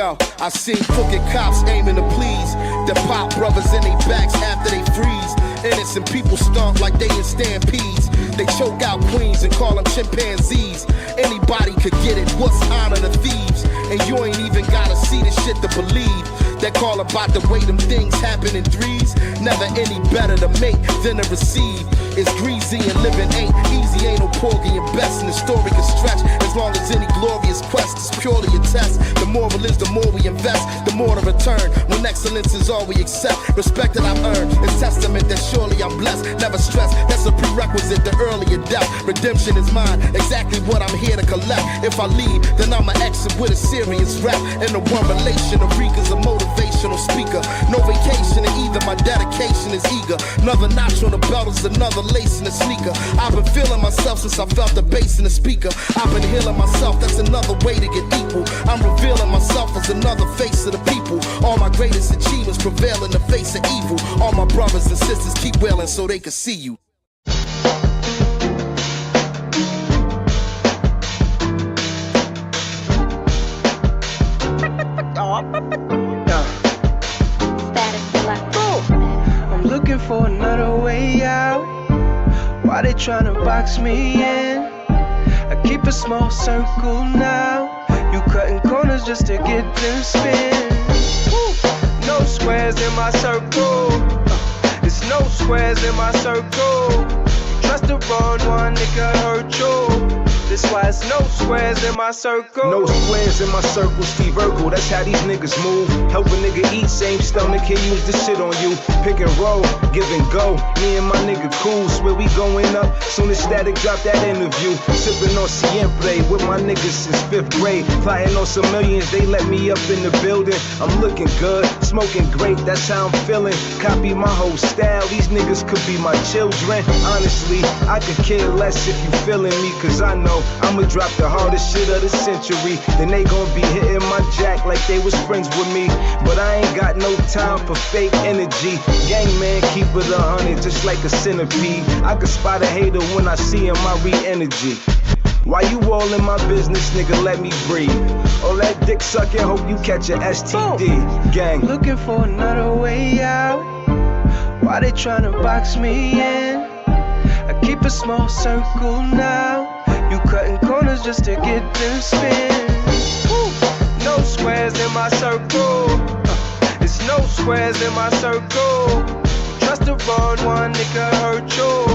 Yo, I seen crooked cops aiming to please the pop brothers in their backs after they freeze. Innocent people stomp like they in stampedes. They choke out queens and call them chimpanzees. Anybody could get it, what's honor to thieves? And you ain't even gotta see the shit to believe. That call about the way them things happen in threes. Never any better to make than to receive. It's greasy and living ain't easy, ain't no porgy and best. And the story can stretch as long as any glorious quest is purely a test. The moral is the more we invest, the more to return. When excellence is all we accept, respect that I've earned. It's testament that surely I'm blessed. Never stress, that's a prerequisite to earlier death. Redemption is mine, exactly what I'm here to collect. If I leave, then I'ma exit with a serious rap. And the one relation of Rika's a motivational speaker. No vacation to either, my dedication is eager. Another notch on the belt is another lace in the sneaker. I've been feeling myself since I felt the bass in the speaker. I've been healing myself, that's another way to get equal. I'm revealing myself as another face of the people. All my greatest achievements prevail in the face of evil. All my brothers and sisters keep wailing so they can see you. I'm looking for another way out. Why they tryna box me in? I keep a small circle now. You cutting corners just to get them spins. No squares in my circle. It's no squares in my circle. You trust the wrong one, it could hurt you. That's why it's no squares in my circle. No squares in my circle, Steve Urkel, that's how these niggas move. Help a nigga eat, same stomach, can use this shit on you. Pick and roll, give and go. Me and my nigga cool, swear we going up. Soon as Static drop that interview. Sipping on Siempre with my niggas since 5th grade. Flying on some millions, they let me up in the building. I'm looking good, smoking great, that's how I'm feeling. Copy my whole style, these niggas could be my children. Honestly, I could care less if you feeling me, cause I know I'ma drop the hardest shit of the century. Then they gon' be hitting my jack like they was friends with me. But I ain't got no time for fake energy. Gang man, keep it 100 just like a centipede. I can spot a hater when I see him, I re-energy. Why you all in my business, nigga, let me breathe. All that dick sucking, hope you catch a STD. Gang. Looking for another way out. Why they tryna box me in? I keep a small circle now. You cutting corners just to get them spins. No squares in my circle. It's no squares in my circle. Trust the wrong one, it could hurt you.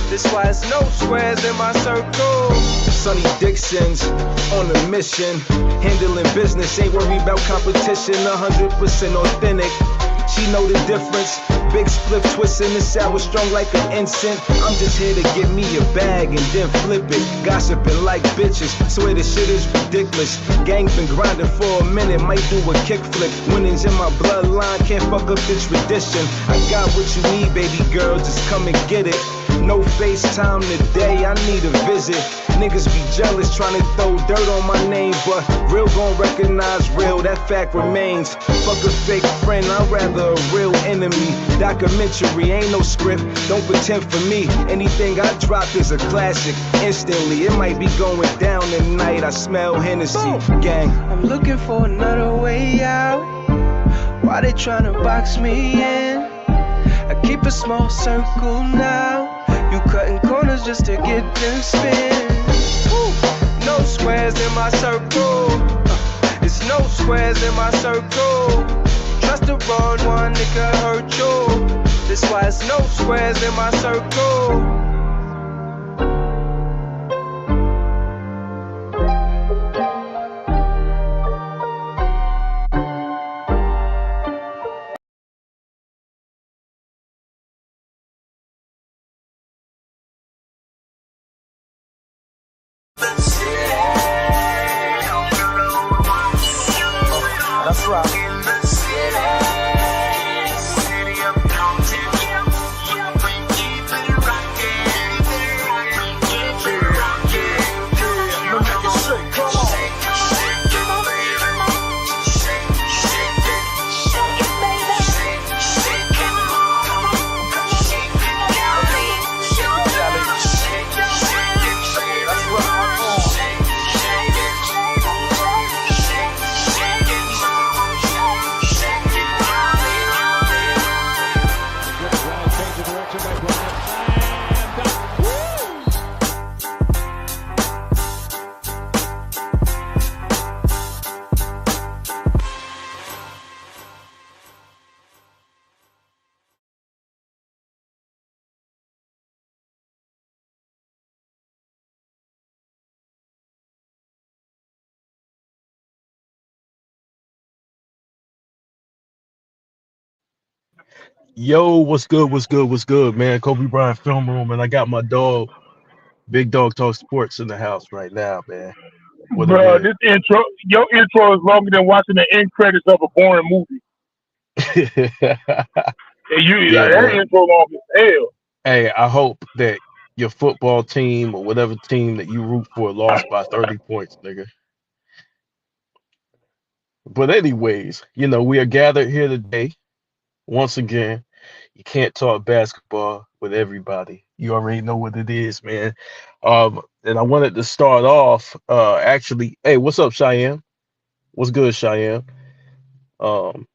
That's why it's no squares in my circle. Sonny Dixon's on a mission. Handling business, ain't worried about competition. 100% authentic. She know the difference. Big split twisting the sour strong like an instant. I'm just here to get me a bag and then flip it. Gossiping like bitches, swear this shit is ridiculous. Gang been grinding for a minute, might do a kickflip. Winnings in my bloodline, can't fuck up this tradition. I got what you need, baby girl, just come and get it. No FaceTime today, I need a visit. Niggas be jealous trying to throw dirt on my name, but real gon' recognize real, that fact remains. Fuck a fake friend, I'd rather a real enemy. Documentary, ain't no script, don't pretend for me. Anything I drop is a classic, instantly. It might be going down tonight, I smell Hennessy. Gang. I'm looking for another way out. Why they tryna box me in? I keep a small circle now. You cutting corners just to get them spins. No squares in my circle. It's no squares in my circle. Trust the wrong one, it could hurt you. That's why it's no squares in my circle. That's right. Yo, what's good? What's good? What's good, man? Kobe Bryant Film Room, and I got my dog, Big Dog Talk Sports, in the house right now, man. What it Bro, is? this intro, your intro is longer than watching the end credits of a boring movie. And Yeah, that man. intro long as hell. Hey, I hope that your football team or whatever team that you root for lost by 30 points, nigga. But anyways, we are gathered here today once again. You can't talk basketball with everybody. You already know what it is, man. And I wanted to start off, actually, hey, what's up, Cheyenne? What's good, Cheyenne? Um,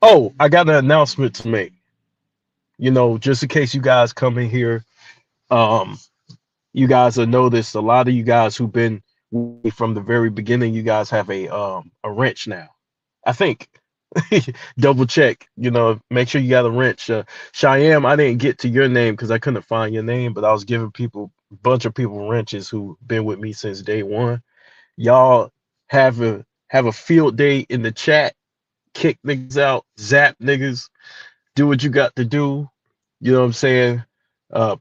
oh, I got an announcement to make. Just in case you guys come in here, um, you guys have noticed a lot of you guys who've been with me from the very beginning. You guys have a wrench now. I think. Double check. Make sure you got a wrench. Cheyenne, I didn't get to your name because I couldn't find your name, but I was giving a bunch of people wrenches who've been with me since day one. Y'all have a field day in the chat. Kick niggas out, zap niggas, do what you got to do. You know what I'm saying?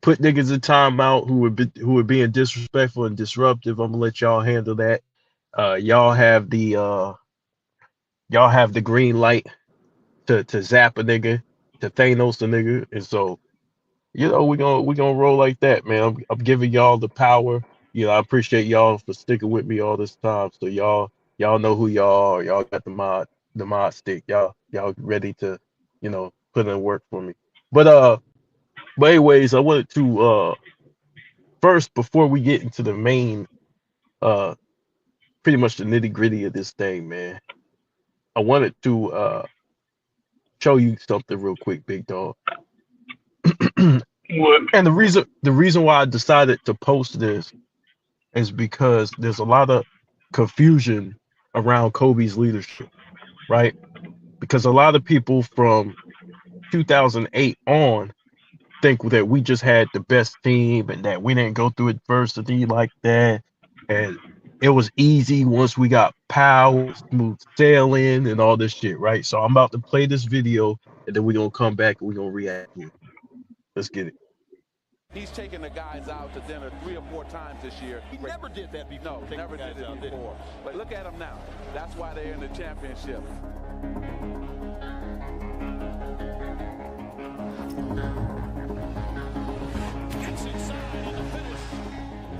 Put niggas in timeout who are being disrespectful and disruptive. I'm gonna let y'all handle that. Uh, y'all have the uh, y'all have the green light to zap a nigga, to Thanos a nigga, and so we're gonna roll like that, man. I'm giving y'all the power. I appreciate y'all for sticking with me all this time. So y'all know who y'all are. Y'all got the mod stick. Y'all ready to put in work for me. But anyways, I wanted to first, before we get into the main uh pretty much the nitty gritty of this thing, man. I wanted to show you something real quick, big dog. What? And the reason why I decided to post this is because there's a lot of confusion around Kobe's leadership, right? Because a lot of people from 2008 on think that we just had the best team and that we didn't go through adversity like that. And it was easy once we got power, smooth sailing, and all this shit, right? So I'm about to play this video and then we're going to come back and we're going to react to it. Let's get it. He's taken the guys out to dinner 3 or 4 times this year. He never did that before. No, never did it before. But look at him now. That's why they're in the championship.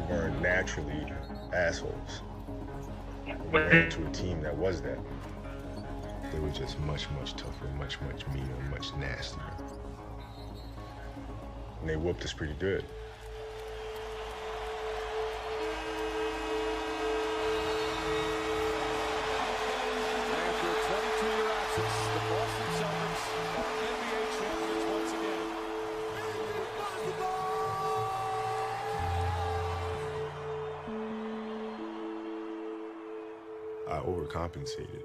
We weren't naturally assholes. We ran into a team that was that. They were just much, much tougher, much, much meaner, much nastier. And they whooped us pretty good. After a 22-year absence, the Boston Celtics are NBA champions once again. I overcompensated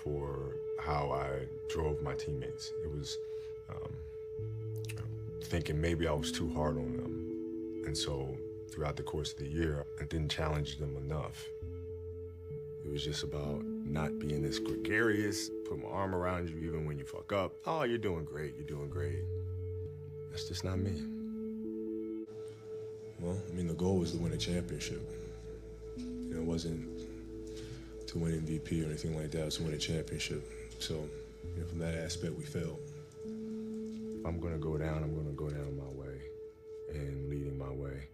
for how I drove my teammates. It was thinking maybe I was too hard on them. And so throughout the course of the year, I didn't challenge them enough. It was just about not being this gregarious, put my arm around you even when you fuck up. Oh, you're doing great, you're doing great. That's just not me. Well, I mean, the goal was to win a championship. It wasn't to win MVP or anything like that. It was to win a championship. So, from that aspect, we failed. If I'm gonna go down, I'm gonna go down my way and leading my way.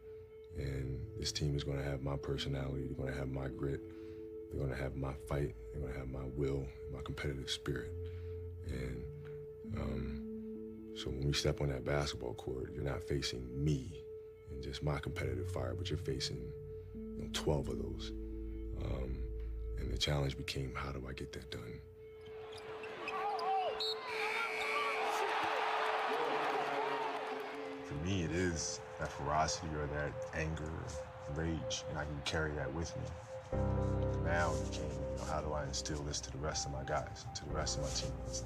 And this team is gonna have my personality, they're gonna have my grit, they're gonna have my fight, they're gonna have my will, my competitive spirit. And so when we step on that basketball court, you're not facing me and just my competitive fire, but you're facing 12 of those. And the challenge became, how do I get that done? For me, it is that ferocity or that anger, rage, and I can carry that with me. Now it became, how do I instill this to the rest of my guys, to the rest of my teammates?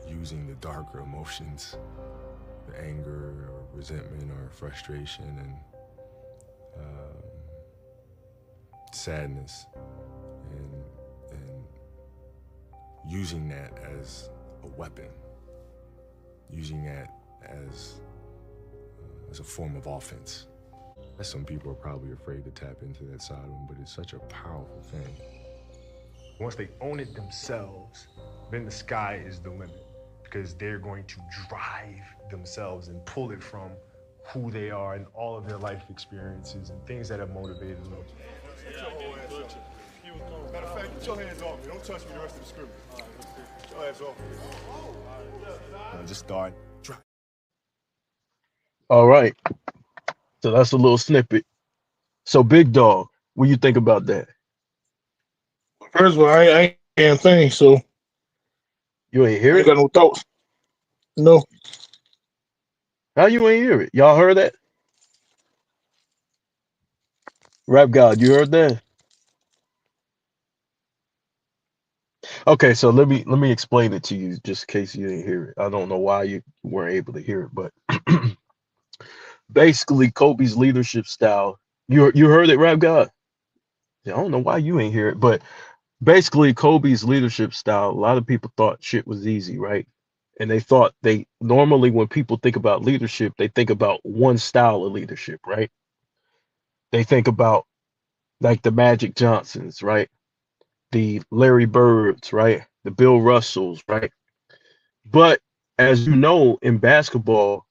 Using the darker emotions, the anger or resentment or frustration and sadness, and using that as a weapon, using it as a form of offense. Some people are probably afraid to tap into that side of them, but it's such a powerful thing. Once they own it themselves, then the sky is the limit, because they're going to drive themselves and pull it from who they are and all of their life experiences and things that have motivated them. Matter of fact, put your hands off me. Don't touch me the rest of the scrimmage. Put your hands off me. Just start. All right. So that's a little snippet. So Big Dog, what do you think about that? First of all, I can't think, so You ain't I hear ain't it? got no thoughts. No. How you ain't hear it? Y'all heard that? Rap God, you heard that? Okay, so let me explain it to you just in case you didn't hear it. I don't know why you weren't able to hear it, but basically Kobe's leadership style. You heard it, Rap God? Yeah, I don't know why you ain't hear it, but basically Kobe's leadership style, a lot of people thought shit was easy, right? And they thought they normally when people think about leadership, they think about one style of leadership, right? They think about like the Magic Johnsons, right? The Larry Birds, right? The Bill Russells, right? But as you know, in basketball,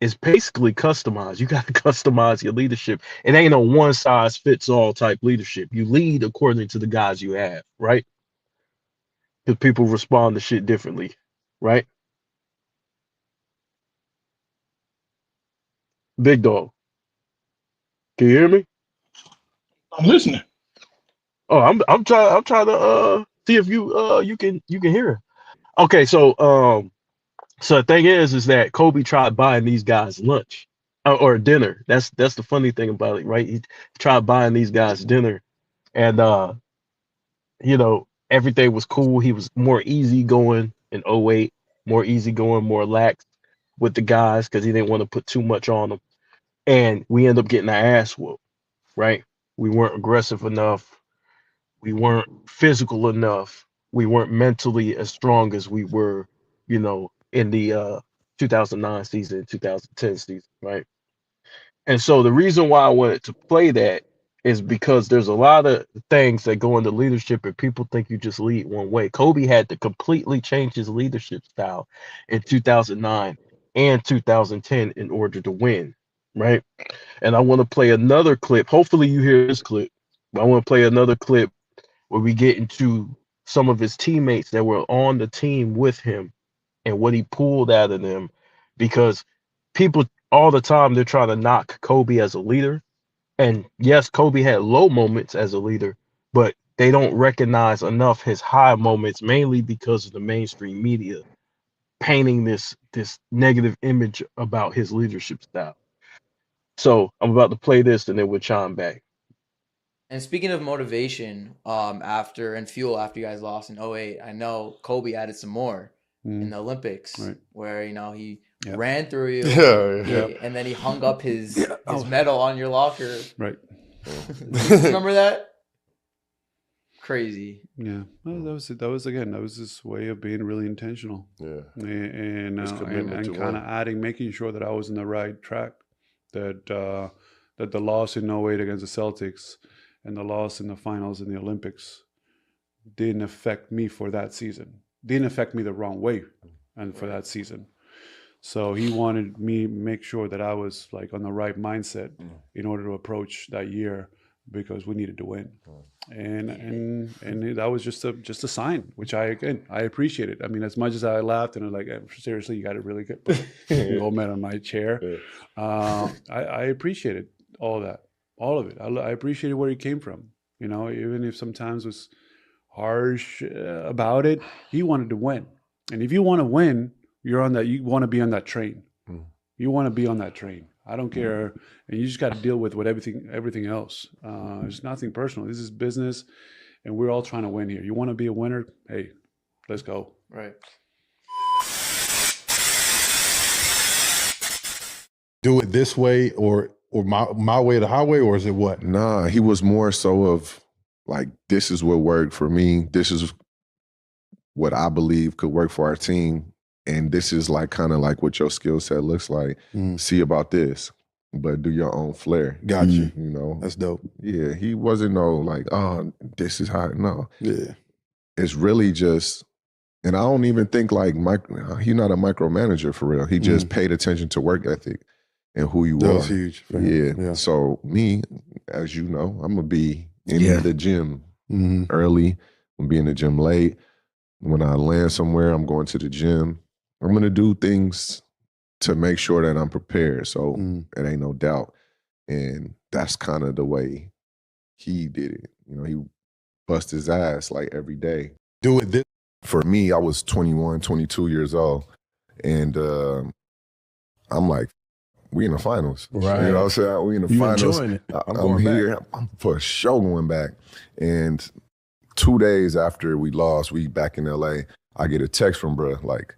it's basically customized. You got to customize your leadership. It ain't a one size fits all type leadership. You lead according to the guys you have, right? Because people respond to shit differently, right? Big Dog, can you hear me? I'm listening. Oh, I'm trying to see if you can hear it. Okay, so the thing is that Kobe tried buying these guys lunch or dinner. That's the funny thing about it, right? He tried buying these guys dinner, and everything was cool. He was more easygoing in '08, more easygoing, more lax with the guys because he didn't want to put too much on them. And we end up getting our ass whooped, right? We weren't aggressive enough. We weren't physical enough. We weren't mentally as strong as we were, in the 2009 season, 2010 season, right? And so the reason why I wanted to play that is because there's a lot of things that go into leadership and people think you just lead one way. Kobe had to completely change his leadership style in 2009 and 2010 in order to win, right? And I want to play another clip. Hopefully you hear this clip. But I want to play another clip where we get into some of his teammates that were on the team with him and what he pulled out of them because people all the time they're trying to knock Kobe as a leader. And yes, Kobe had low moments as a leader, but they don't recognize enough his high moments mainly because of the mainstream media painting this negative image about his leadership style. So I'm about to play this and then we'll chime back. And speaking of motivation, after and fuel after you guys lost in '08, I know Kobe added some more in the Olympics, Right. where he Yep. ran through you, Yeah. and then he hung up his medal on your locker. Right. Remember that? Crazy. Yeah. Well, that was his way of being really intentional. Yeah. And His commitment to kind win. of making sure that I was in the right track. That the loss in '08 against the Celtics and the loss in the finals in the Olympics didn't affect me for that season. Didn't affect me the wrong way and for that season. So he wanted me to make sure that I was like on the right mindset in order to approach that year because we needed to win. And that was just a sign, which I appreciate it. I mean, as much as I laughed and I was like, seriously, you got to really get gold medal on my chair. I appreciated all that, all of it. I appreciated where he came from. Even if sometimes was harsh about it, he wanted to win. And if you want to win, you want to be on that train. You want to be on that train. I don't care. And you just got to deal with everything else. It's nothing personal. This is business, and we're all trying to win here. You want to be a winner? Hey, let's go. Right. Do it this way or my way or the highway, or is it what? Nah, he was more so of like, this is what worked for me. This is what I believe could work for our team. And this is like kind of like what your skill set looks like. See about this, but do your own flair. Gotcha. You know? That's dope. Yeah, he wasn't no like, oh, this is how, no. Yeah. It's really just, and I don't even think like, he's not a micromanager for real. He just paid attention to work ethic and who you That are. was huge for him. Yeah. Yeah. So me, as you know, I'm going to be in the gym early. I'm going to be in the gym late. When I land somewhere, I'm going to the gym. I'm going to do things to make sure that I'm prepared. So it ain't no doubt. And that's kind of the way he did it. You know, he bust his ass like every day. Do it this. For me, I was 21, 22 years old. And I'm like, we in the finals. Right. You know what I'm saying? We in the You finals. enjoying it. I'm here. I'm for sure going back. And 2 days after we lost, we back in LA, I get a text from bruh, like,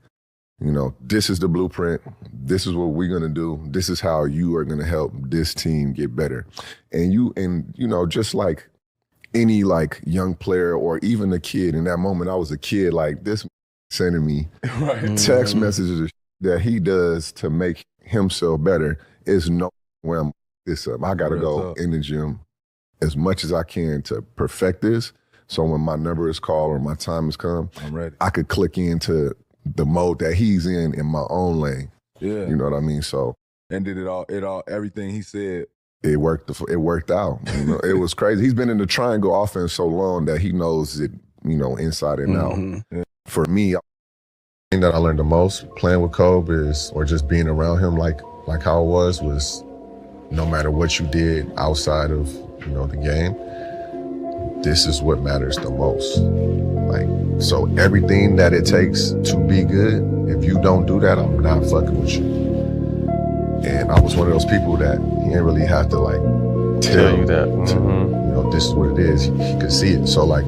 you know, this is the blueprint. This is what we're gonna do. This is how you are gonna help this team get better. And you know, just like any like young player or even a kid, in that moment, I was a kid, like this sending me text messages that he does to make himself better is no where I'm this up. I gotta go in the gym as much as I can to perfect this. So when my number is called or my time has come, I'm ready. I could click into the mode that he's in my own lane. Yeah. You know what I mean? So And did everything he said. It worked out. You know, it was crazy. He's been in the triangle offense so long that he knows it, you know, inside and out. Yeah. For me, the thing that I learned the most playing with Kobe or just being around him like how it was no matter what you did outside of, you know, the game, this is what matters the most. Like, so everything that it takes to be good, if you don't do that, I'm not fucking with you. And I was one of those people that he didn't really have to like tell you that. You know, this is what it is. He could see it. So like,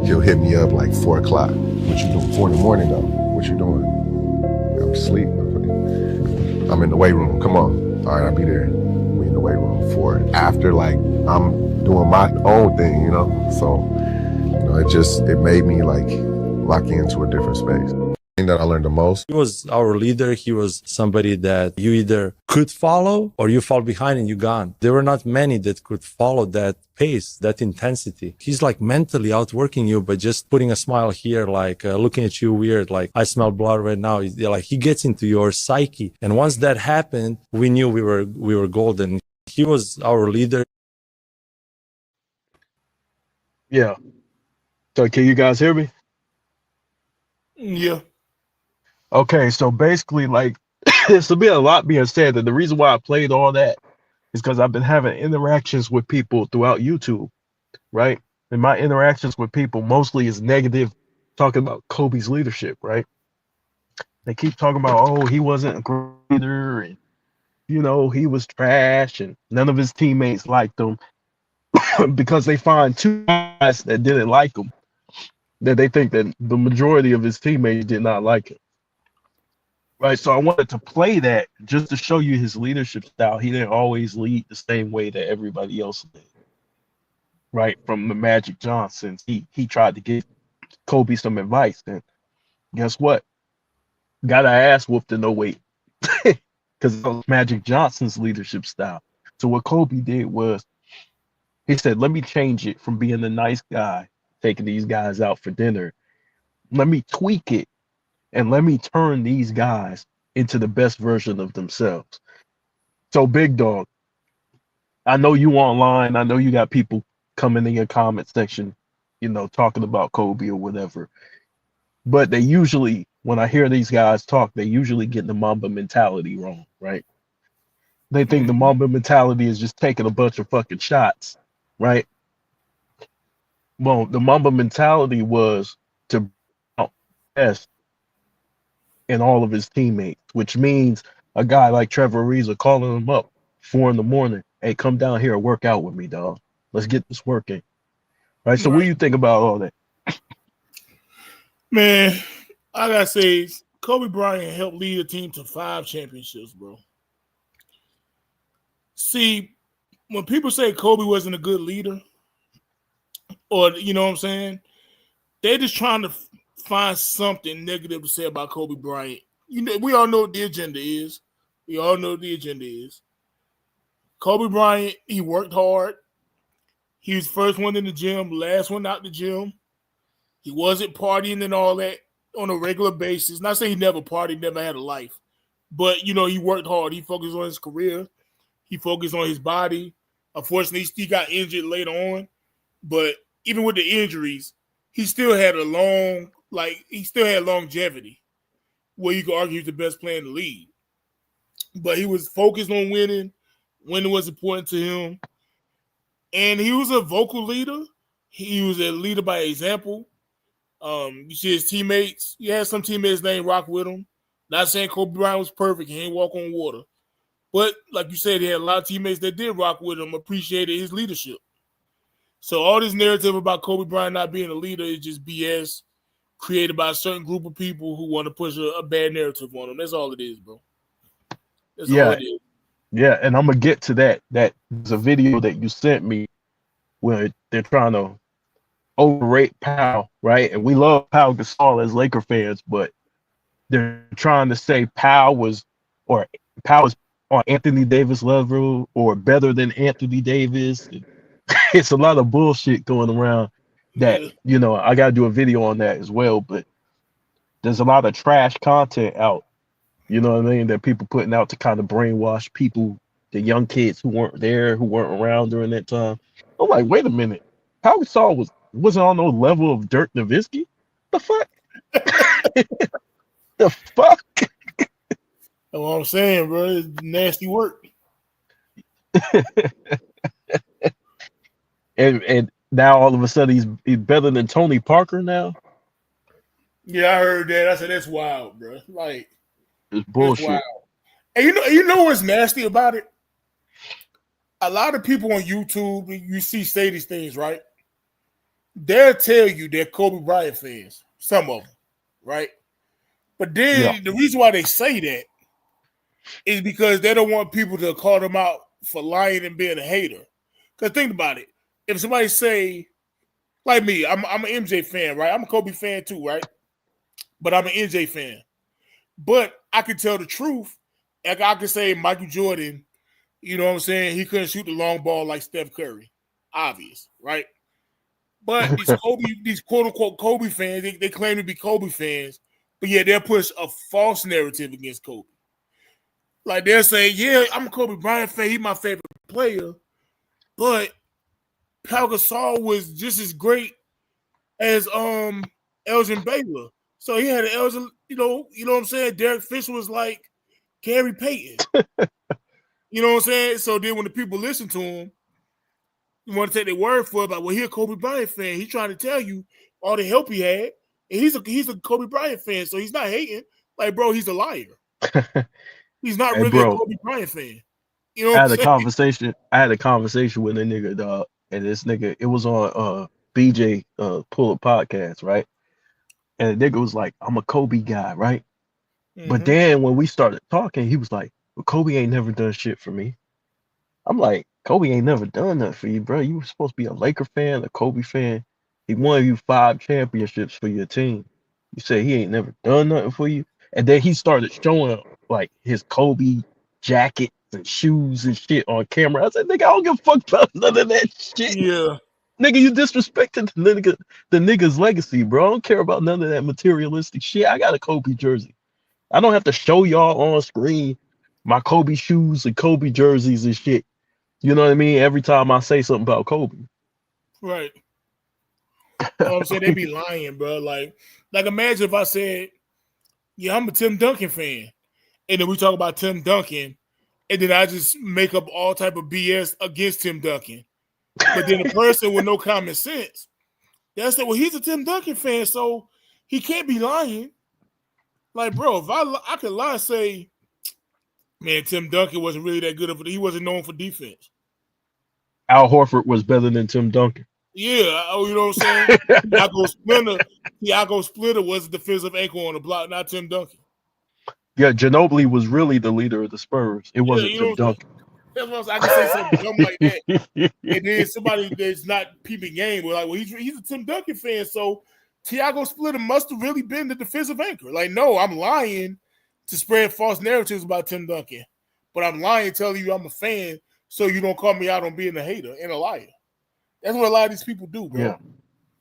he'll hit me up like 4 o'clock. What you doing? 4 in the morning though. What you doing? I'm asleep. I'm in the weight room. Come on. All right, I'll be there. We in the weight room for after like I'm doing my own thing, you know? So, you know, it made me like lock into a different space. The thing that I learned the most. He was our leader. He was somebody that you either could follow or you fall behind and you're gone. There were not many that could follow that pace, that intensity. He's like mentally outworking you, but just putting a smile here, like looking at you weird, like I smell blood right now. Like he gets into your psyche. And once that happened, we knew we were golden. He was our leader. Yeah. So can you guys hear me? Yeah. Okay, so basically, like, there's been a lot being said, and the reason why I played all that is because I've been having interactions with people throughout YouTube, right? And my interactions with people mostly is negative, talking about Kobe's leadership, right? They keep talking about, oh, he wasn't a great leader, and, you know, he was trash, and none of his teammates liked him because they find 2 guys that didn't like him, that they think that the majority of his teammates did not like him. Right, so I wanted to play that just to show you his leadership style. He didn't always lead the same way that everybody else did. Right, from the Magic Johnsons, he tried to give Kobe some advice, and guess what? Got our ass whooped in no weight because of Magic Johnson's leadership style. So what Kobe did was he said, "Let me change it from being the nice guy, taking these guys out for dinner. Let me tweak it. And let me turn these guys into the best version of themselves." So, Big Dog, I know you online. I know you got people coming in your comment section, you know, talking about Kobe or whatever. But they usually, when I hear these guys talk, they usually get the Mamba mentality wrong, right? They think the Mamba mentality is just taking a bunch of fucking shots, right? Well, the Mamba mentality was to best in all of his teammates, which means a guy like Trevor Ariza calling him up 4 a.m. Hey, come down here and work out with me, dog. Let's get this working. Right. So what do you think about all that? Man, I gotta say, Kobe Bryant helped lead a team to 5 championships, bro. See, when people say Kobe wasn't a good leader, or you know what I'm saying, they're just trying to find something negative to say about Kobe Bryant. You know, we all know what the agenda is. Kobe Bryant, he worked hard. He was first one in the gym, last one out the gym. He wasn't partying and all that on a regular basis. Not saying he never partied, never had a life. But, you know, he worked hard. He focused on his career. He focused on his body. Unfortunately, he got injured later on. But even with the injuries, he still had longevity where you could argue he's the best player in the league. But he was focused on winning. Winning was important to him. And he was a vocal leader. He was a leader by example. You see his teammates. He had some teammates named rock with him. Not saying Kobe Bryant was perfect. He ain't walk on water. But like you said, he had a lot of teammates that did rock with him, appreciated his leadership. So all this narrative about Kobe Bryant not being a leader is just BS created by a certain group of people who want to push a bad narrative on him. That's all it is, bro. That's all it is. Yeah, and I'm gonna get to that. That there's a video that you sent me where they're trying to overrate Powell, right? And we love Powell Gasol as Laker fans, but they're trying to say Powell was on Anthony Davis level or better than Anthony Davis. It's a lot of bullshit going around that, you know, I gotta do a video on that as well, but there's a lot of trash content out, you know what I mean, that people putting out to kind of brainwash people, the young kids who weren't there, who weren't around during that time. I'm like, wait a minute. Powell Gasol wasn't on no level of Dirk Nowitzki? The fuck? The fuck? That's what I'm saying, bro. It's nasty work. and now all of a sudden he's better than Tony Parker now. Yeah, I heard that. I said that's wild, bro. Like it's bullshit. Wild. And you know what's nasty about it? A lot of people on YouTube, you say these things, right? They'll tell you they're Kobe Bryant fans, some of them, right? But then the reason why they say that is because they don't want people to call them out for lying and being a hater. Because think about it. If somebody say, like me, I'm an MJ fan, right? I'm a Kobe fan too, right? But I'm an MJ fan. But I can tell the truth. Like I can say Michael Jordan, you know what I'm saying? He couldn't shoot the long ball like Steph Curry. Obvious, right? But these quote-unquote Kobe fans, they claim to be Kobe fans, but yeah, they'll push a false narrative against Kobe. Like they'll say, yeah, I'm a Kobe Bryant fan. He's my favorite player. But Pau Gasol was just as great as Elgin Baylor. So he had an Elgin, you know what I'm saying? Derek Fisher was like Gary Payton. You know what I'm saying? So then when the people listen to him, you want to take their word for it, like, well, he's a Kobe Bryant fan. He's trying to tell you all the help he had. And he's a Kobe Bryant fan, so he's not hating. Like, bro, he's a liar. He's not really a Kobe Bryant fan. You know what I'm saying? I had a conversation with a nigga, dog, and this nigga, it was on BJ Pull Up podcast, right? And the nigga was like, I'm a Kobe guy, right? Mm-hmm. But then when we started talking, he was like, well, Kobe ain't never done shit for me. I'm like, Kobe ain't never done nothing for you, bro. You were supposed to be a Laker fan, a Kobe fan. He won you 5 championships for your team. You say he ain't never done nothing for you. And then he started showing like his Kobe jackets and shoes and shit on camera. I said, nigga, I don't give a fuck about none of that shit. Yeah. Nigga, you disrespected the nigga's legacy, bro. I don't care about none of that materialistic shit. I got a Kobe jersey. I don't have to show y'all on screen my Kobe shoes and Kobe jerseys and shit. You know what I mean? Every time I say something about Kobe. Right. You know what I'm saying? They be lying, bro. Like imagine if I said, yeah, I'm a Tim Duncan fan. And then we talk about Tim Duncan, and then I just make up all type of BS against Tim Duncan. But then a person with no common sense, they'll say, well, he's a Tim Duncan fan, so he can't be lying. Like, bro, if I could lie and say, man, Tim Duncan wasn't really that good he wasn't known for defense. Al Horford was better than Tim Duncan. Yeah, you know what I'm saying? Thiago Splitter was a defensive ankle on the block, not Tim Duncan. Yeah, Ginobili was really the leader of the Spurs. It wasn't Tim Duncan. That's what I can say something dumb like that. And then somebody that's not peeping game was like, well, he's a Tim Duncan fan, so Tiago Splitter must have really been the defensive anchor. Like, no, I'm lying to spread false narratives about Tim Duncan, but I'm lying telling you I'm a fan so you don't call me out on being a hater and a liar. That's what a lot of these people do, bro. Yeah.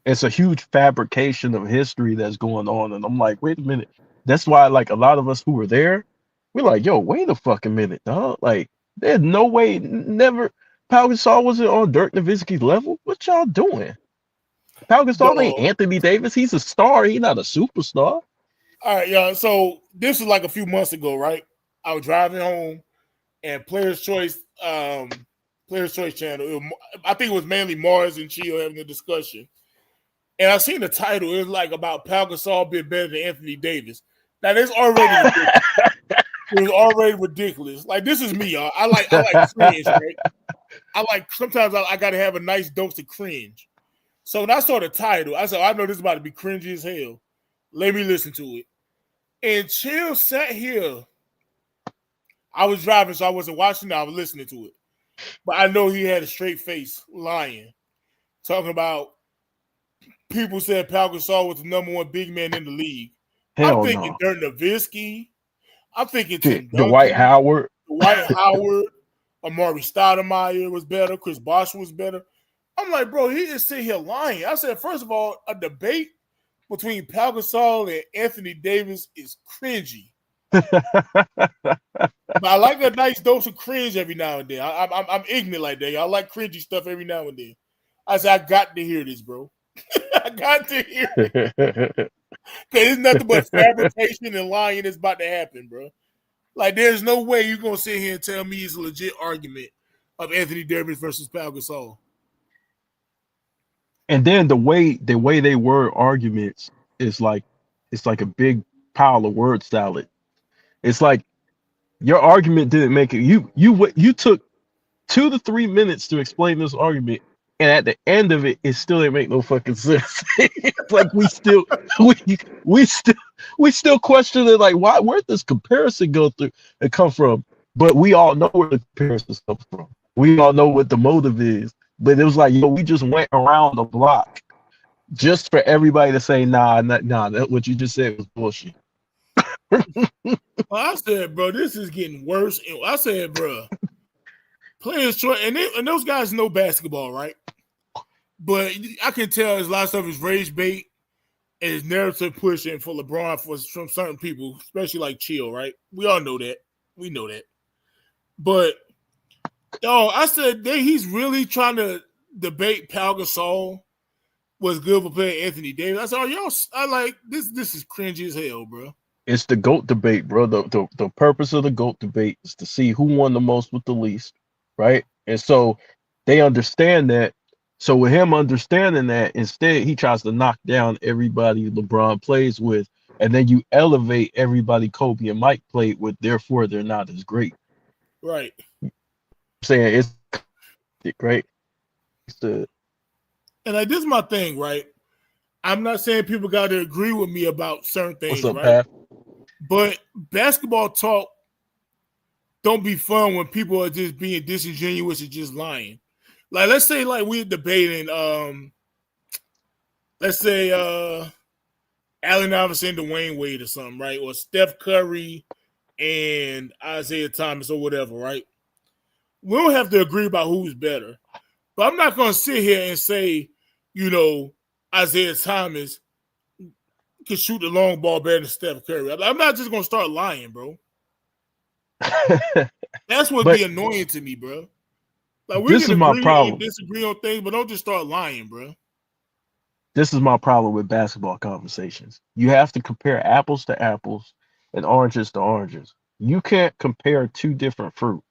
It's a huge fabrication of history that's going on. And I'm like, wait a minute. That's why, like, a lot of us who were there, we're like, yo, wait a fucking minute, dog. Like, there's no way, never. Pau Gasol wasn't on Dirk Nowitzki's level. What y'all doing? Pau Gasol ain't Anthony Davis. He's a star. He's not a superstar. All right, y'all. So this was like a few months ago, right? I was driving home, and Players Choice channel. I think it was mainly Mars and Chill having a discussion, and I seen the title. It was like about Pau Gasol being better than Anthony Davis. Now that's already ridiculous. It was already ridiculous. Like, this is me, y'all. I like cringe, right? Sometimes I gotta have a nice dose of cringe. So when I saw the title, I said, I know this is about to be cringy as hell. Let me listen to it. And Chill sat here. I was driving, so I wasn't watching it. I was listening to it. But I know he had a straight face lying, talking about people said Pau Gasol was the number one big man in the league. Hell I'm thinking no. Dirk Nowitzki. I'm thinking Tim Duncan, Dwight Howard. Amari Stoudemire was better. Chris Bosh was better. I'm like, bro, he is sitting here lying. I said, first of all, a debate between Pau Gasol and Anthony Davis is cringy. But I like a nice dose of cringe every now and then. I'm ignorant like that. I like cringy stuff every now and then. I said, I got to hear this, bro. I got to hear it. Because it's nothing but fabrication and lying that's about to happen, bro. Like, there's no way you're going to sit here and tell me it's a legit argument of Anthony Davis versus Pau Gasol. And then the way they word arguments is like, it's like a big pile of word salad. It's like your argument didn't make it. You took 2 to 3 minutes to explain this argument, and at the end of it, it still didn't make no fucking sense. It's like we still question it. Like, where'd this comparison come from? But we all know where the comparisons come from. We all know what the motive is. But it was like, yo, we just went around the block just for everybody to say, nah, that what you just said was bullshit. I said, bro, this is getting worse. And I said, bro, Players Choice, and those guys know basketball, right? But I can tell there's a lot of stuff is rage bait and it's narrative pushing for LeBron from certain people, especially like Chill, right? We all know that. We know that. But I said he's really trying to debate Pau Gasol was good for playing Anthony Davis. I said, I like this. This is cringy as hell, bro. It's the GOAT debate, bro. The purpose of the GOAT debate is to see who won the most with the least, right? And so they understand that. So with him understanding that, instead he tries to knock down everybody LeBron plays with, and then you elevate everybody Kobe and Mike played with. Therefore, they're not as great. Right. I'm saying it's great. And like, this is my thing, right? I'm not saying people got to agree with me about certain things, What's up, right? Pat? But basketball talk don't be fun when people are just being disingenuous and just lying. Like, let's say like we're debating, let's say Allen Iverson, Dwayne Wade or something, right? Or Steph Curry and Isaiah Thomas or whatever, right? We don't have to agree about who's better. But I'm not going to sit here and say, Isaiah Thomas can shoot the long ball better than Steph Curry. I'm not just going to start lying, bro. That's what be annoying to me, bro. Like, we can agree or disagree on things, but don't just start lying, bro. This is my problem with basketball conversations. You have to compare apples to apples and oranges to oranges. You can't compare two different fruit.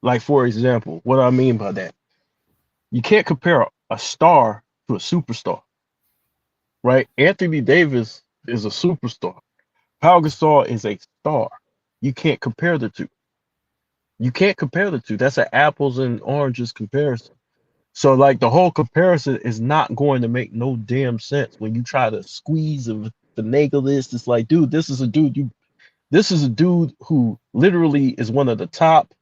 Like, for example, what I mean by that, you can't compare a star to a superstar, right? Anthony Davis is a superstar. Pau Gasol is a star. You can't compare the two. You can't compare the two. That's an apples and oranges comparison. So, like, the whole comparison is not going to make no damn sense when you try to squeeze and finagle this. It's like, dude, this is a dude who literally is one of the top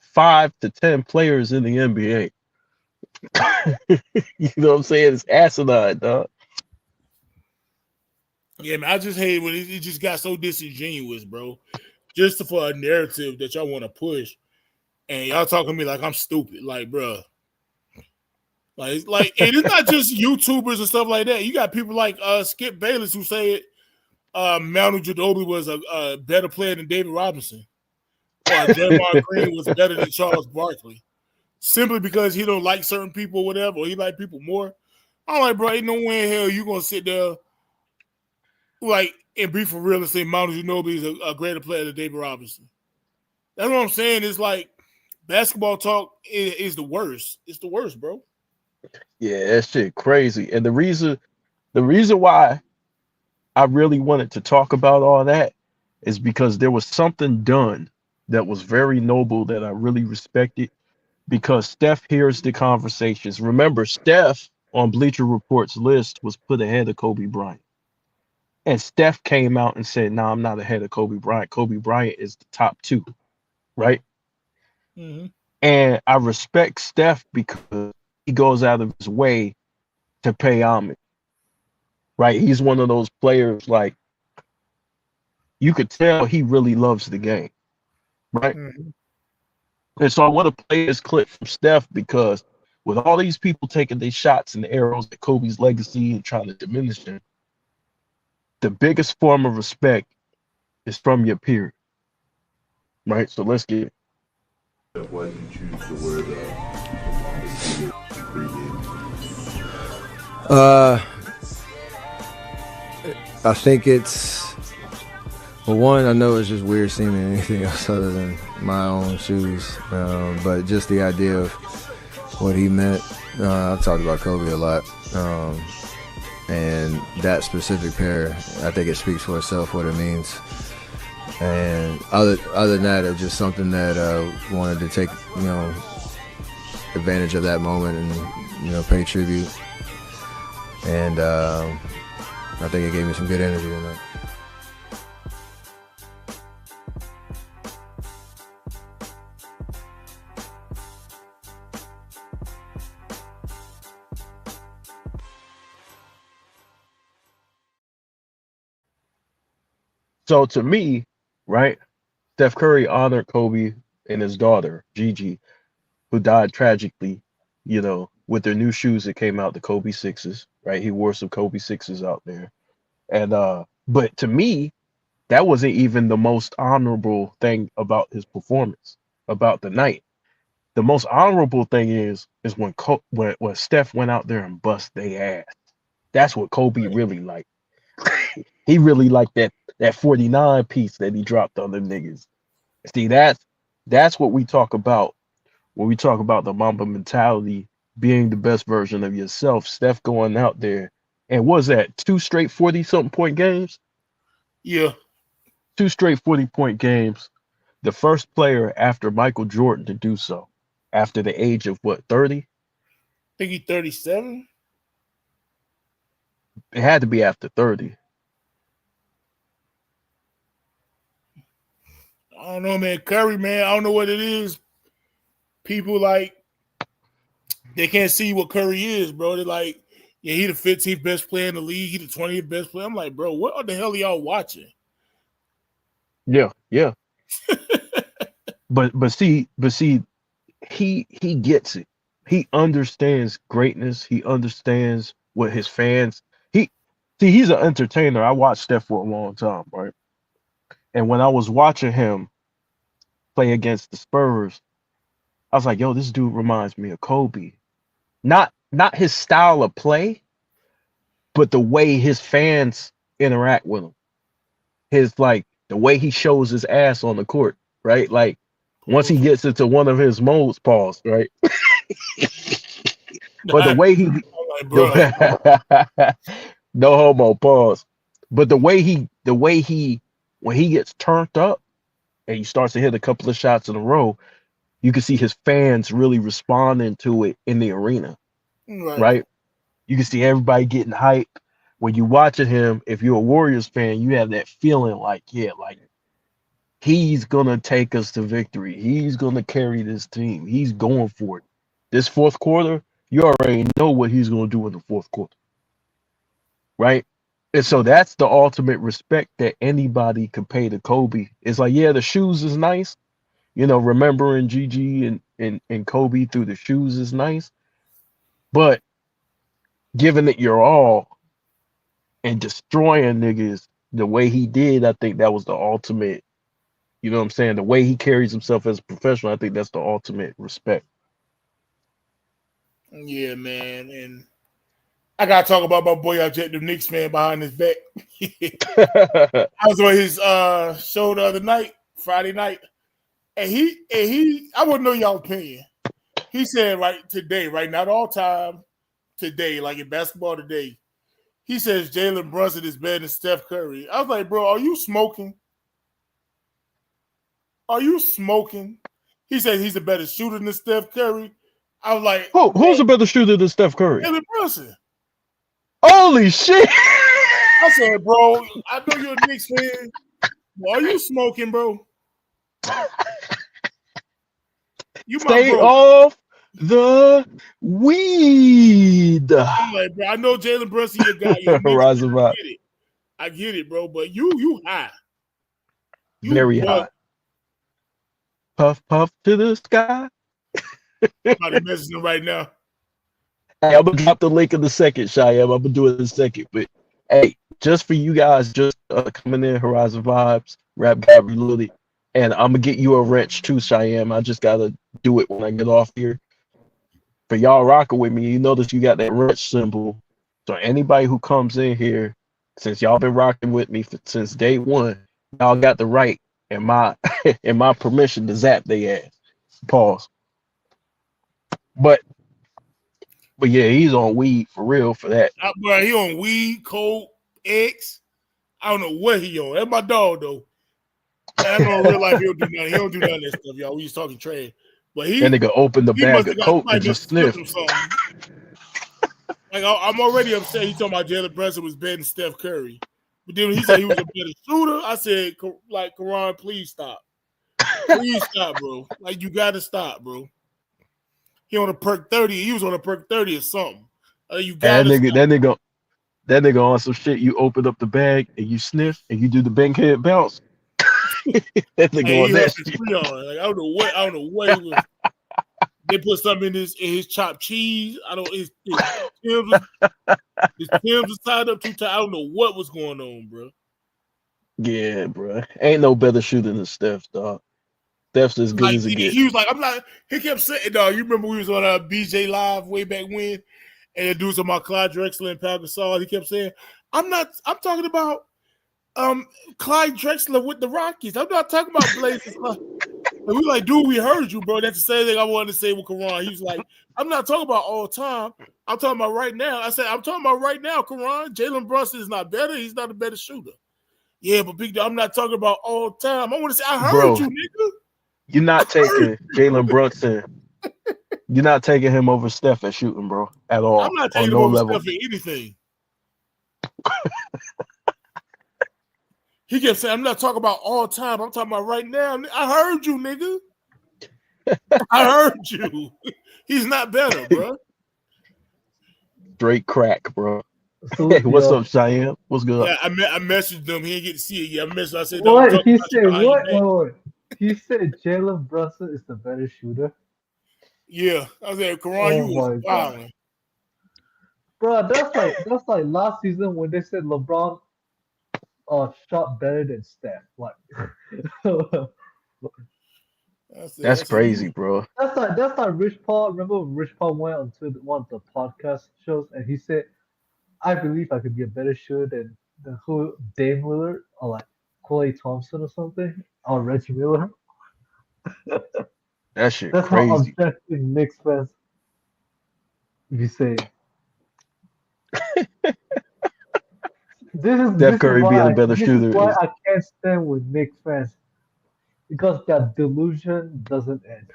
5 to 10 players in the NBA. You know what I'm saying? It's asinine, dog. Yeah, man, I just hate when it just got so disingenuous, bro. Just for a narrative that y'all want to push, and y'all talking to me like I'm stupid, like, bro. Like, and it's not just YouTubers and stuff like that. You got people like Skip Bayless who say Manu Ginobili was a better player than David Robinson, or Draymond Green was better than Charles Barkley, simply because he don't like certain people or whatever, or he like people more. I'm like, bro, ain't no way in hell you gonna sit there like and be for real and say Manu Ginobili is a greater player than David Robinson. That's what I'm saying. It's like basketball talk is the worst. It's the worst, bro. Yeah, that shit crazy. And the reason why I really wanted to talk about all that is because there was something done that was very noble that I really respected because Steph hears the conversations. Remember, Steph on Bleacher Report's list was put ahead of Kobe Bryant. And Steph came out and said, "No, I'm not ahead of Kobe Bryant. Kobe Bryant is the top two," right? Mm-hmm. And I respect Steph because he goes out of his way to pay homage, right? He's one of those players like you could tell he really loves the game, right? Mm-hmm. And so I want to play this clip from Steph because with all these people taking their shots and arrows at Kobe's legacy and trying to diminish him, the biggest form of respect is from your peer, right? So let's get it. Why did you choose the word I think it's, well, one, I know it's just weird seeing anything else other than my own shoes, but just the idea of what he meant. I've talked about Kobe a lot, and that specific pair, I think it speaks for itself what it means. And other than that, it's just something that wanted to take, advantage of that moment and, pay tribute. And I think it gave me some good energy tonight. So to me, right, Steph Curry honored Kobe and his daughter, Gigi, who died tragically, with their new shoes that came out, the Kobe Sixes, right? He wore some Kobe Sixes out there. And but to me, that wasn't even the most honorable thing about his performance, about the night. The most honorable thing is when Steph went out there and bust their ass. That's what Kobe really liked. He really liked that 49 piece that he dropped on them niggas. See, that's what we talk about when we talk about the Mamba mentality, being the best version of yourself. Steph going out there and was that 2 straight 40-something point games? Yeah. 2 straight 40-point games. The first player after Michael Jordan to do so, after the age of what, 30? I think he's 37. It had to be after 30. I don't know, man. Curry, man, I don't know what it is. People like they can't see what Curry is, bro. They're like, yeah, he the 15th best player in the league. He the 20th best player. I'm like, bro, what the hell are y'all watching? Yeah. but see, he gets it. He understands greatness. He understands what his fans. He's an entertainer. I watched Steph for a long time, right? And when I was watching him play against the Spurs, I was like, yo, this dude reminds me of Kobe. Not his style of play, but the way his fans interact with him. His like the way he shows his ass on the court, right? Like once he gets into one of his modes, pause, right? But the way he no homo, pause. But the way he when he gets turned up and he starts to hit a couple of shots in a row, you can see his fans really responding to it in the arena. Right? You can see everybody getting hype. When you watching him, if you're a Warriors fan, you have that feeling like, yeah, like he's gonna take us to victory. He's gonna carry this team. He's going for it. This fourth quarter, you already know what he's gonna do in the fourth quarter. Right? And so that's the ultimate respect that anybody could pay to Kobe. It's like, yeah, the shoes is nice. You know, remembering Gigi and Kobe through the shoes is nice. But giving it your all and destroying niggas the way he did, I think that was the ultimate. You know what I'm saying? The way he carries himself as a professional, I think that's the ultimate respect. Yeah, man. And I gotta talk about my boy out there, the Knicks fan behind his back. I was on his show the other night, Friday night, and he I wouldn't know y'all opinion. He said right today, right, not all time, today, like in basketball today, he says Jalen Brunson is better than Steph Curry. I was like, bro, are you smoking? Are you smoking? He said he's a better shooter than Steph Curry. I was like, who's a better shooter than Steph Curry? Jalen Brunson. Holy shit! I said, bro, I know you're a Knicks fan. Well, are you smoking, bro? You my Stay bro. off the weed. I'm like, bro, I know Jalen Brunson, your guy. Your Horizon I get it. I get it, bro. But you high. You very bugged. high. Puff, puff to the sky. I'm about to message him right now. Hey, I'm gonna drop the link in a second, Cheyenne. I'm gonna do it in a second. But hey, just for you guys, just coming in, Horizon Vibes, Rap God Reloaded, and I'm gonna get you a wrench too, Cheyenne. I just gotta do it when I get off here. For y'all rocking with me, you notice you got that wrench symbol. So anybody who comes in here, since y'all been rocking with me since day one, y'all got the right and my and my permission to zap they ass. Pause. But yeah, he's on weed for real for that. Bro, he on weed, coke, X. I don't know what he on. That's my dog though. And I know in real life he don't do nothing. He don't do none of that stuff, y'all. We just talking trash. But he That nigga opened the bag of coke and just sniffed. Like I'm already upset. He talking about Jalen Brunson was better than Steph Curry. But then he said he was a better shooter. I said, like, Karan, please stop. Please stop, bro. Like, you got to stop, bro. He on a perk 30. He was on a perk 30 or something. You got to stop. That nigga on some shit. You open up the bag and you sniff and you do the bankhead bounce. That nigga on that shit. Like, I don't know what he was. They put something in his chopped cheese. I don't. His Timbs was tied up too tight. I don't know what was going on, bro. Yeah, bro. Ain't no better shooter than Steph, dog. Steph's as good as it gets. He was like, I'm not. He kept saying, dog. You remember we was on BJ Live way back when, and the dudes about Clyde Drexler and Pau Gasol. He kept saying, I'm talking about Clyde Drexler with the Rockies. I'm not talking about Blazers. And we like, dude, we heard you, bro. That's the same thing I wanted to say with Karan. He was like, I'm not talking about all time. I'm talking about right now. I said, I'm talking about right now, Karan. Jalen Brunson is not better. He's not a better shooter. Yeah, but big dog, I'm not talking about all time. I want to say, I heard you, nigga. You're not taking Jalen Brunson. You're not taking him over Steph at shooting, bro, at all. I'm not taking him over Steph at anything. He kept saying, I'm not talking about all time. I'm talking about right now. I heard you, nigga. I heard you. He's not better, bro. Straight crack, bro. Hey, what's up, Cheyenne? What's good? Yeah, I messaged him. He didn't get to see it yet. I said, what? He said, what? Wait. He said Jalen Brunson is the better shooter? Yeah. I said, Karan, you was wild. Bro, that's like last season when they said LeBron shot better than Steph. Like, that's crazy, bro. That's like Rich Paul. Remember when Rich Paul went on to one of the podcast shows and he said, "I believe I could be a better shooter than who Dame Lillard or like Klay Thompson or something or Reggie Miller." That shit that's crazy. How objective Knicks fans. If you say. Steph Curry being a better shooter. This is why I can't stand with Knicks fans. Because that delusion doesn't end.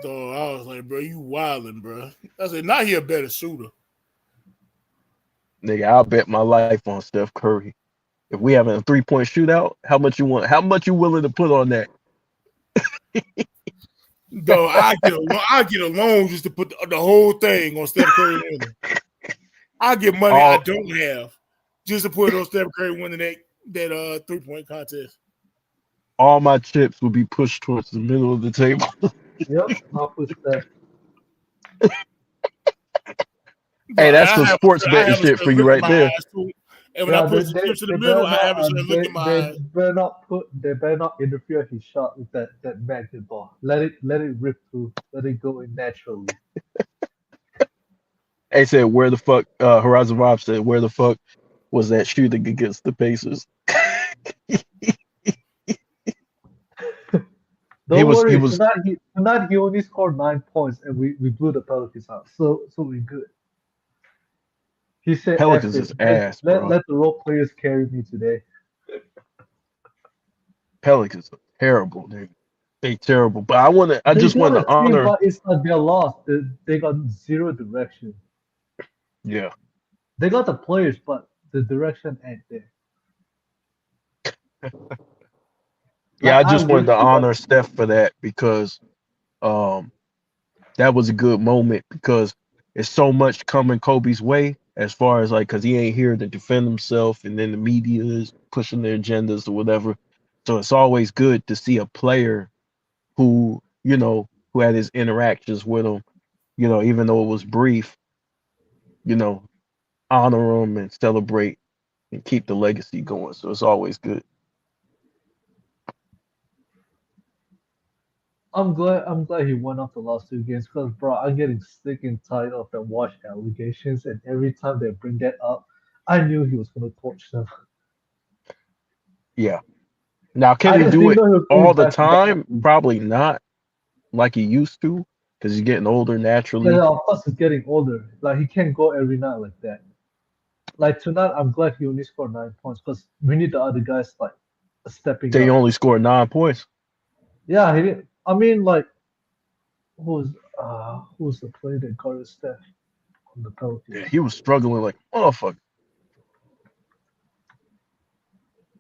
So I was like, bro, you wildin', bro. I said, not he a better shooter. Nigga, I'll bet my life on Steph Curry. If we having a 3-point shootout, how much you want? How much you willing to put on that? Though I get a loan just to put the whole thing on Steph Curry winning. I get money I don't have just to put on Steph Curry winning that 3-point contest. All my chips will be pushed towards the middle of the table. Yep, I'll put that. Hey, that's some I sports betting have a shit for certain you look in right my there. eyes too. And when I put some chips in the middle, I have a certain look in my eyes. They better not interfere his shot with that magnet ball. Let it rip through. Let it go in naturally. Hey said, where the fuck? Horizon Rob said, where the fuck was that shooting against the Pacers? Don't He worry, was tonight he only scored 9 points and we blew the Pelicans out. So we're good. He said, "F Pelicans it. is ass, bro. Let the role players carry me today." Pelicans are terrible, dude. They terrible. But I They just got want a to team, honor. but it's not their loss. They got zero direction. Yeah. They got the players, but the direction ain't there. Yeah, Like I I just wanted to wish we got honor Steph for that because um that was a good moment because it's so much coming Kobe's way as far as like because he ain't here to defend himself and then the media is pushing their agendas or whatever. So it's always good to see a player who, who had his interactions with him, even though it was brief, you know, honor him and celebrate and keep the legacy going. So it's always good. I'm glad he won off the last 2 games because bro, I'm getting sick and tired of the wash allegations and every time they bring that up, I knew he was gonna torch them. Yeah. Now, can I he just do didn't it know he was all coming the back to back. time? Probably not like he used to because he's getting older Yeah, naturally. of course he's getting older. Like he can't go every night like that. Like tonight, I'm glad he only scored 9 points because we need the other guys like stepping Say he up. only scored 9 points. Yeah, he didn't. I mean, like who's the player that guarded Steph on the Yeah, Pelicans? he was struggling like motherfucker.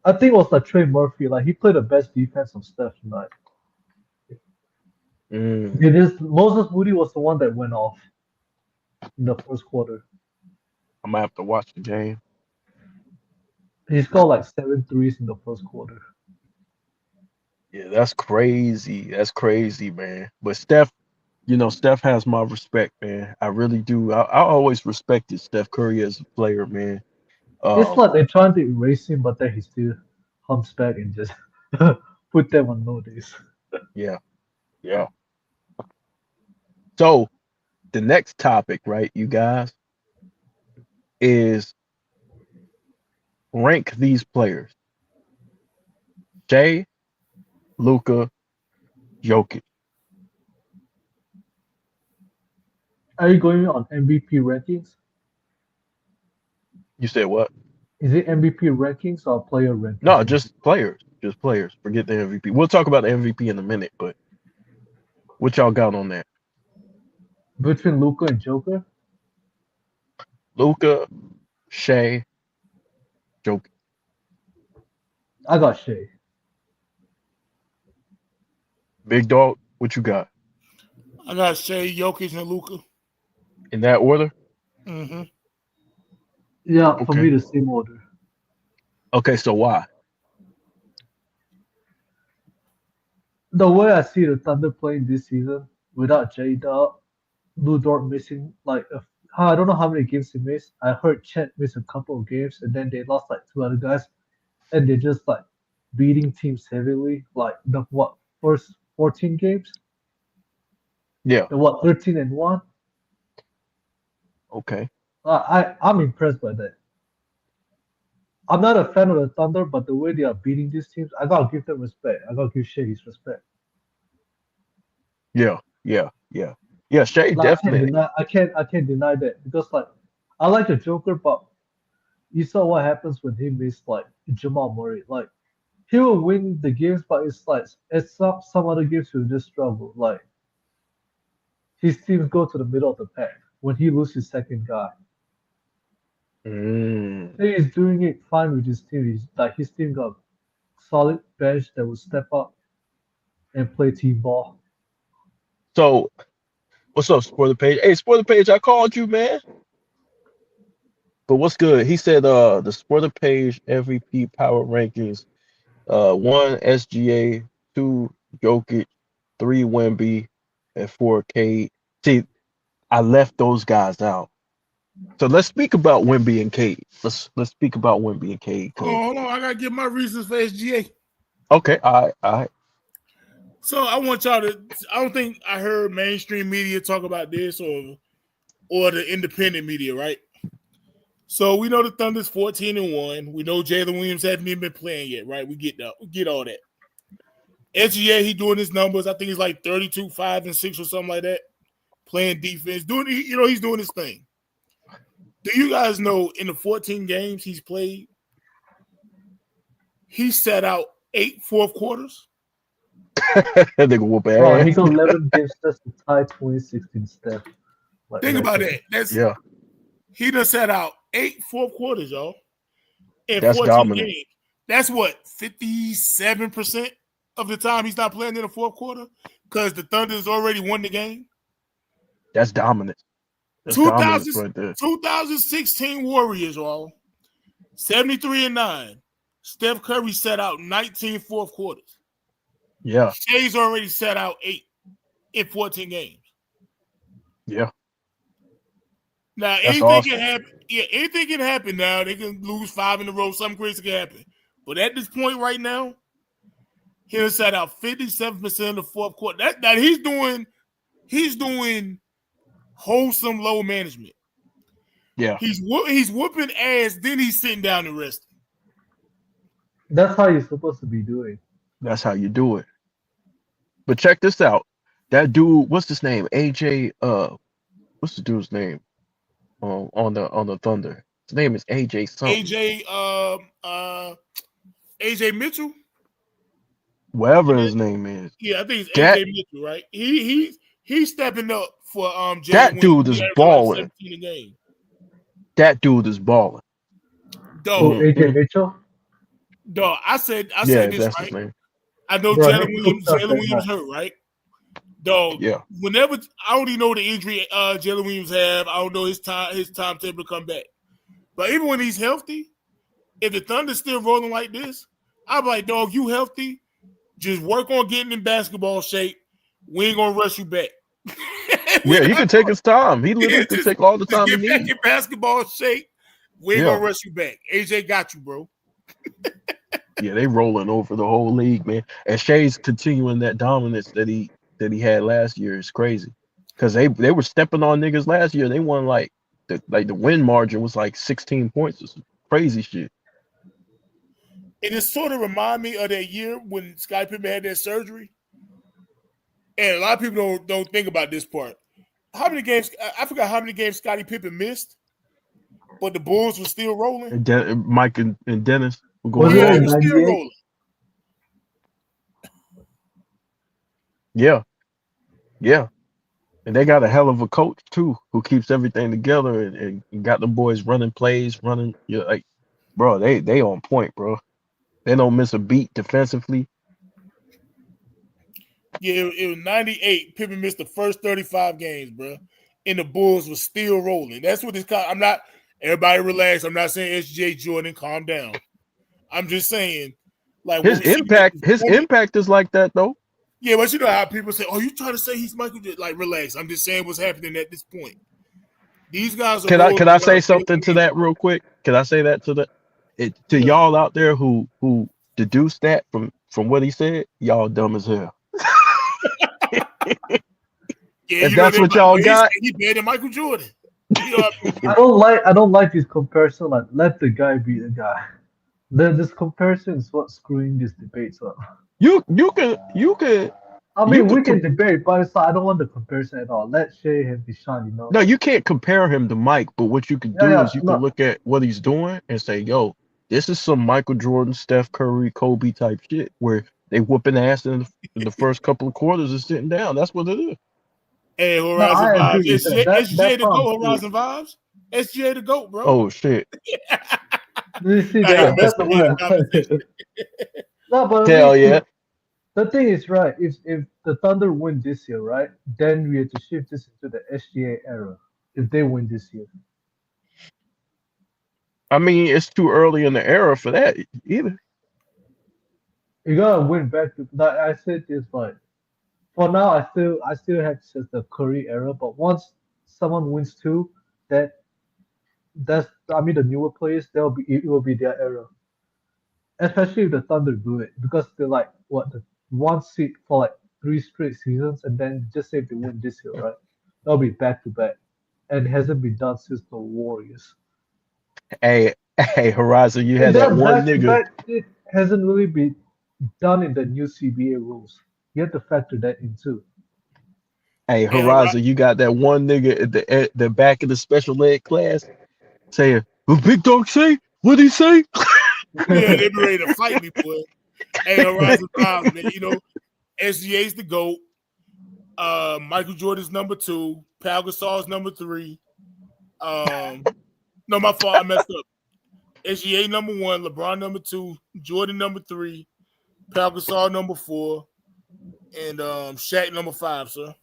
I think it was like Trey Murphy. Like he played the best defense of Steph tonight. It is Moses Moody was the one that went off in the first quarter. I'm gonna have to watch the game. He scored like 7 threes in the first quarter. Yeah, that's crazy. That's crazy, man. But Steph has my respect, man. I really do. I always respected Steph Curry as a player, man. It's Um, like they're trying to erase him, but then he still comes back and just put them on notice. yeah, yeah. So the next topic, right, you guys, is rank these players: Shea, Luka, Jokic. Are you going on MVP rankings? You said what? Is it MVP rankings or player No, rankings? just players. Just players. Forget the MVP. We'll talk about the MVP in a minute, but what y'all got on that? Between Luca and Joker? Luka, Shea, Jokic. I got Shea. Big dog, what you got? I got Shea, Jokic, and Luka. In that order? Mm-hmm. Yeah, for Okay. me the same order. Okay, so why? The way I see the Thunder playing this season, without J Dub, Lou Dort missing I don't know how many games he missed. I heard Chet miss a couple of games, and then they lost like two other guys, and they're just like beating teams heavily. Like the first 14 games, Yeah. the 13-1. Okay. I'm impressed by that. I'm not a fan of the Thunder, but the way they are beating these teams, I gotta give them respect. I gotta give Shea his respect. Yeah. Yeah. Yeah. Yeah. Shea Like I can't definitely. deny, I can't deny that because like I like the Joker, but you saw what happens when he missed like Jamal Murray. Like he will win the games, but it's like it's some other games he'll just struggle. Like his teams go to the middle of the pack when he loses his second guy. He is doing it fine with his team. His team got solid bench that will step up and play team ball. So what's up, Spoiler Page? Hey, Spoiler Page, I called you, man. But what's good? He said the Spoiler Page MVP power rankings, 1 SGA, 2 Jokic, 3 Wemby, and 4 Cade. See, I left those guys out. So let's speak about Wemby and Cade. Let's speak about Wemby and Cade. Oh, hold on, I gotta give my reasons for SGA. Okay, all right. So I want y'all to. I don't think I heard mainstream media talk about this or the independent media, right? So we know the Thunder's 14-1. We know Jalen Williams hasn't even been playing yet, right? We get that. We get all that. SGA, he doing his numbers. I think he's like 32, 5, and 6 or something like that. Playing defense, he's doing his thing. Do you guys know in the 14 games he's played, he set out 8 fourth quarters? They go whoop Bro, ass. he got 11 games just to tie 2016 Steph. Like, Think about that. He done set out 8 fourth quarters, y'all. In That's 14 dominant. games. That's what, 57% of the time he's not playing in the fourth quarter? Because the Thunder's already won the game. That's dominant. That's dominance right there. 2016 Warriors, y'all. 73-9. Steph Curry set out 19 fourth quarters. Yeah. Shay's already set out 8 in 14 games. Yeah. Now, That's anything awesome. can happen. Yeah, anything can happen now. They can lose 5 in a row. Something crazy can happen. But at this point right now, he'll set out 57% in the fourth quarter. That he's doing wholesome low management. Yeah. He's whooping ass, then he's sitting down and resting. That's how you're supposed to be doing. That's how you do it. But check this out. That dude, what's his name? AJ. What's the dude's name? On the Thunder. His name is AJ something. AJ Mitchell. Whatever his name is. Yeah, I think it's That- AJ Mitchell, right? He's stepping up for Jalen That dude Williams. is He averaged balling. like 17 a game. That dude is balling. Dog, AJ Mitchell? dog. I said Yeah, this that's his right. name. I know Bro, Jalen he Williams. cooked us Jalen that Williams night. hurt, right? Dog. Yeah. Whenever I already know the injury Jalen Williams have, I don't know his timetable to come back. But even when he's healthy, if the Thunder's still rolling like this, I'm like, dog, you healthy? Just work on getting in basketball shape. We ain't gonna rush you back. Yeah, he can take his time. He literally can take all the time he Get back needs. in basketball shape. We ain't Yeah. gonna rush you back. AJ got you, bro. Yeah, they rolling over the whole league, man. And Shay's continuing that dominance that he had last year is crazy. Because they were stepping on niggas last year. They won like the win margin was like 16 points or some crazy shit. And it sort of remind me of that year when Scottie Pippen had that surgery. And a lot of people don't think about this part. How many games? I forgot how many games Scottie Pippen missed, but the Bulls were still rolling. And Mike and Dennis were Was going it Yeah, in they were still 98? rolling. Yeah. Yeah. And they got a hell of a coach too, who keeps everything together and got the boys running plays, running. Yeah, like, bro, they on point, bro. They don't miss a beat defensively. Yeah, it was 98. Pippen missed the first 35 games, bro. And the Bulls were still rolling. That's what this. I'm not. Everybody relax. I'm not saying SGA Jordan, calm down. I'm just saying, like His impact is like that though. Yeah, but you know how people say, "Oh, you trying to say he's Michael Jordan?" Like, relax. I'm just saying what's happening at this point. These guys are. Can I say something to that real quick? Can I say that to y'all out there who deduced that from what he said? Y'all dumb as hell. Yeah, if that's what y'all got, he better than Michael Jordan. You know, I don't like this comparison. Like, let the guy be the guy. This comparison is what's screwing these debates up. You can. I mean, we can debate, but it's like, I don't want the comparison at all. Let Shea have his shine, you know. No, you can't compare him to Mike, but what you can do is you can look at what he's doing and say, "Yo, this is some Michael Jordan, Steph Curry, Kobe type shit where they whooping ass in the first couple of quarters and sitting down. That's what it is." Hey, Horizon Vibes. SGA to go, Horizon Vibes. SGA to go, bro. Oh shit. You see that? That's the word. No, but hell yeah. The thing is, right? If the Thunder win this year, right, then we have to shift this into the SGA era. If they win this year, I mean, it's too early in the era for that either. you gotta win back to. Like I said, this like for now, I still have just the Curry era. But once someone wins two, that that's I mean the newer players, it will be their era. Especially if the Thunder do it because they're like what the one seed for like three straight seasons, and then just say if they win this year, right? That'll be back to back, and it hasn't been done since the Warriors. Hey, Horizon, you And had that that one back to nigga. back shit hasn't really been done in the new CBA rules. You have to factor that in too. Hey, Hey, Horizon. Horizon, you got that one nigga at the back of the special ed class saying, "What Big Dog say? What'd he say?" Yeah, they be ready to fight me, boy. Hey, Horizon Vibes, man. You know, SGA's the GOAT. Michael Jordan's number 2. Pau Gasol's number 3. No, my fault. I messed up. SGA number 1, LeBron number 2, Jordan number 3, Pau Gasol number 4, and Shaq number 5, sir.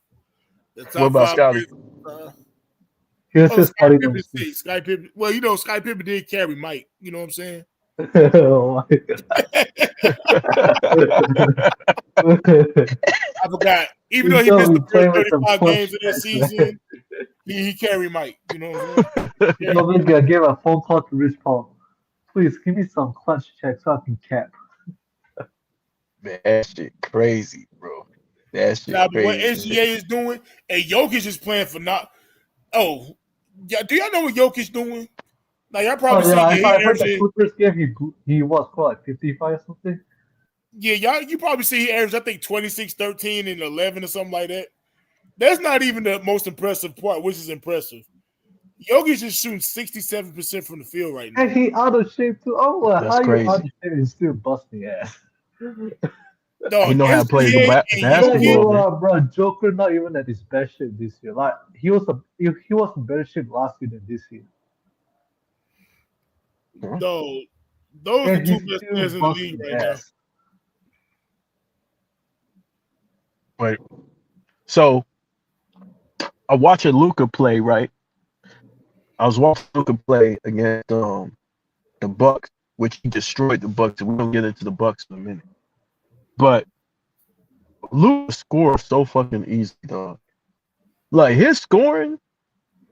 The What top about 5 Scotty? greatest. Here's just Scottie starting Pippen on 6. Scottie Pippen. Well, you know, Scottie Pippen did carry Mike. You know what I'm saying? Oh my I forgot. Even though He's he gonna missed be the first playing with some 35 clutch games of that checks, man. season, he carried Mike. You know what I'm saying? He's Yeah. probably gonna give a phone call to Rich Paul. Please give me some clutch checks so I can cap. Man, that shit crazy, bro. That shit Now, but what crazy. SGA is doing, and Jokic is playing for not. Oh, yeah. Do y'all know what Jokic doing? Now y'all probably Oh yeah, see. Yeah, he I heard the averaging. Clippers game. He was for like 55 or something. Yeah, y'all. You probably see he averaged. I think 26, 13, and 11 or something like that. That's not even the most impressive part, which is impressive. Jokic is shooting 67% from the field right And now. he out of shape too. Oh, well, That's how you out of crazy. shape and still busting ass? He Dog, know how to play the SGA and But Jokic. basketball, man. bro, Joker not even at his best shape this year. Like he was in better shape last year than this year, Huh? Dog, those are the and two he's best still players in the league busting right now. ass. But so I'm watching Luka play, right? I was watching Luka play against the Bucks, which he destroyed the Bucks. We don't get into the Bucks in a minute. But Luka scores so fucking easy, dog. Like his scoring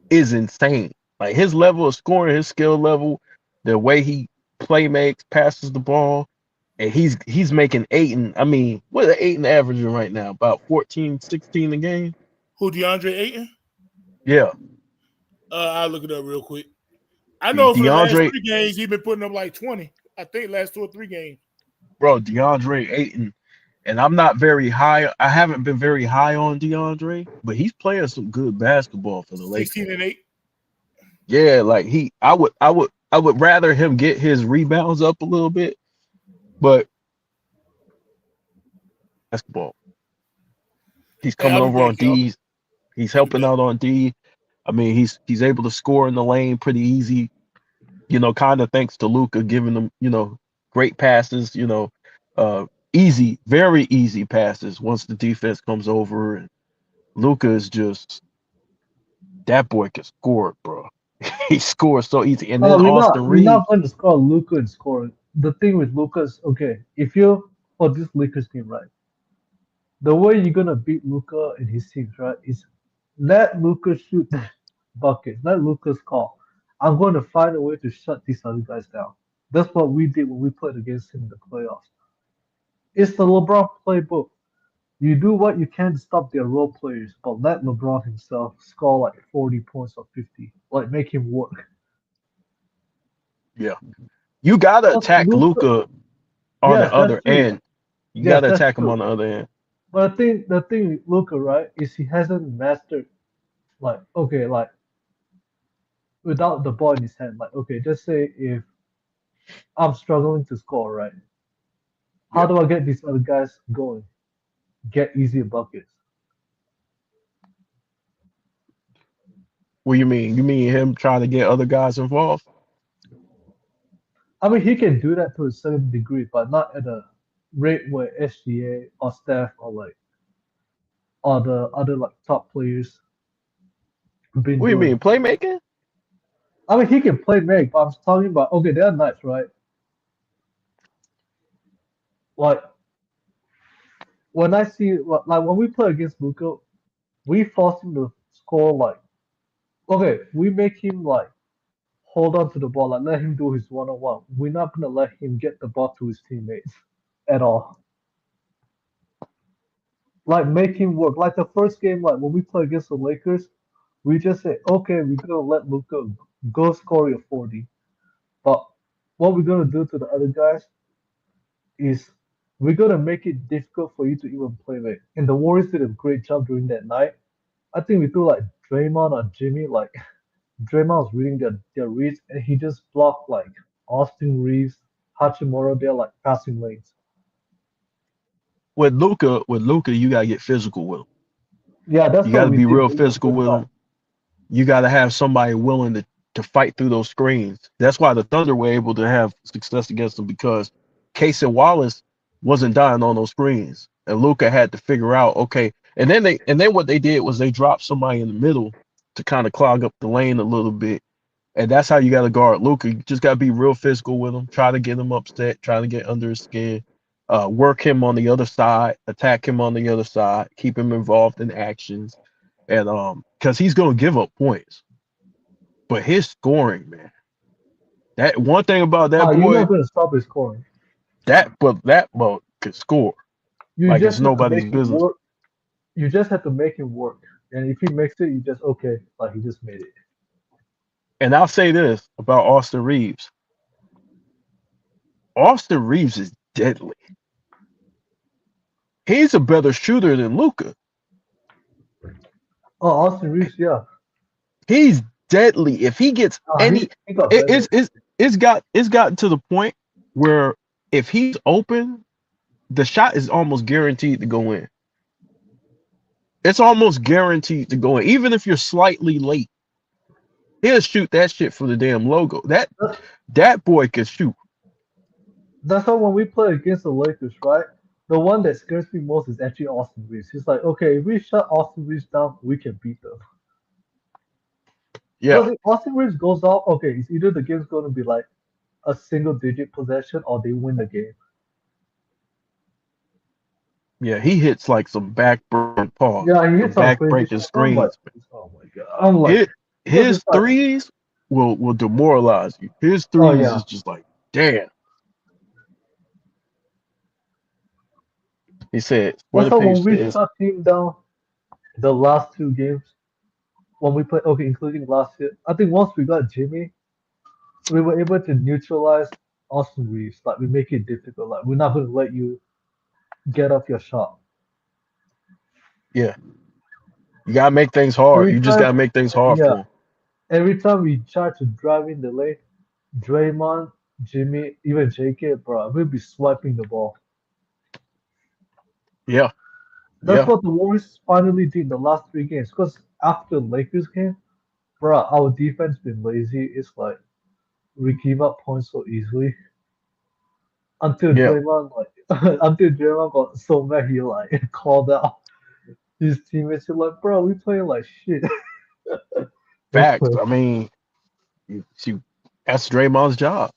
is insane. Like his level of scoring, his skill level, the way he play makes, passes the ball, and he's making Aiton. I mean, what is Aiton averaging right now? About 14, 16 a game? Who, DeAndre Ayton? Yeah. I'll look it up real quick. I know for the last DeAndre, 3 games, he's been putting up like 20. I think last 2 or 3 games. bro, DeAndre Ayton. And I'm not very high. I haven't been very high on DeAndre, but he's playing some good basketball for the Lakers. 16 and 8. Yeah, like I would rather him get his rebounds up a little bit, but basketball. He's Hey, coming I'll be over back, on y'all. D's. He's I'll be helping back. out on D. I mean, he's able to score in the lane pretty easy. Kind of thanks to Luca giving them, great passes. Easy, very easy passes once the defense comes over. And Luca is just that boy can score, bro. He scores so easy. And No, then we're Austin not. We're Reeves, not going to score Luka and score. The thing with Lucas, okay, if you for this Lakers team, right, the way you're gonna beat Luka and his teams, right, is let Luka shoot buckets, let Luka score. I'm going to find a way to shut these other guys down. That's what we did when we played against him in the playoffs. It's the LeBron playbook. You do what you can to stop their role players, but let LeBron himself score like 40 points or 50. Like make him work. yeah, you gotta Because attack Luka, Luca on the yes, that's other true. end. You Yes, gotta that's attack him on true. the other end. But the thing with Luka, right, is he hasn't mastered like okay, like without the ball in his hand. Like okay, just say if I'm struggling to score, right? How Yeah. do I get these other guys going? Get easier buckets. What you mean? You mean him trying to get other guys involved? I mean, he can do that to a certain degree, but not at a rate where SGA or Steph or like or the other like top players been What do you doing. mean playmaking? I mean, he can play make, but I'm talking about okay, there are nights, right? Like when I see like when we play against Luka, we force him to score like okay, we make him like hold on to the ball, like let him do his 1-on-1. We're not gonna let him get the ball to his teammates at all. Like make him work. Like the first game, like when we play against the Lakers, we just say, okay, we're gonna let Luka go score your 40. But what we're gonna do to the other guys is we're gonna make it difficult for you to even play with. And the Warriors did a great job during that night. I think we threw like Draymond or Jimmy, like Draymond was reading their reads and he just blocked like Austin Reeves, Hachimura, they're like passing lanes. With Luca, you gotta get physical with him. Yeah, that's You what gotta we be did, real but it was physical good with stuff. him. You gotta have somebody willing to fight through those screens. That's why the Thunder were able to have success against them because Case and Wallace wasn't dying on those screens. And Luca had to figure out, okay, and then what they did was they dropped somebody in the middle to kind of clog up the lane a little bit. And that's how you got to guard Luka. You just got to be real physical with him, try to get him upset, try to get under his skin, work him on the other side, attack him on the other side, keep him involved in actions, and because he's gonna give up points, but his scoring, man, that one thing about that You're not boy, gonna stop his scoring. that boy could score You like it's just have to nobody's make him business. work. You just have to make him work. And if he makes it, you just okay, like he just made it. And I'll say this about Austin Reeves: Austin Reeves is deadly. He's a better shooter than Luka. Oh, Austin Reeves, yeah. He's deadly. If he gets any, He got it, better. it's gotten to the point where if he's open, the shot is almost guaranteed to go in. It's almost guaranteed to go in, even if you're slightly late. He'll shoot that shit for the damn logo. That boy can shoot. That's why when we play against the Lakers, right? The one that scares me most is actually Austin Reeves. He's like, okay, if we shut Austin Reeves down, we can beat them. Yeah, Because if Austin Reeves goes off, okay, it's either the game's going to be like a single digit possession or they win the game. yeah. He hits like some Yeah, he some hits some back crazy breaking shots. I'm like, screens. oh my god. I'm like, His because his it's like, threes will demoralize you. His oh threes yeah. is just like, damn. He said, where That's the why page when we says, shut him down the last two games, when we played, okay, including last year, I think once we got Jimmy, we were able to neutralize Austin Reeves. Like we make it difficult. Like we're not going to let you get off your shot. yeah, you gotta make things hard. Every You just gotta time, make things hard yeah, for him. every time we try to drive in the lane, Draymond, Jimmy, even JK, bro, we'll be swiping the ball. Yeah, That's yeah, what the Warriors finally did in the last three games. Because after the Lakers game, bro, our defense been lazy. It's like we give up points so easily until yeah. Draymond like until Draymond got so mad he like called out his teammates. He like, bro, we playing like shit. We Facts. play. I mean, that's Draymond's job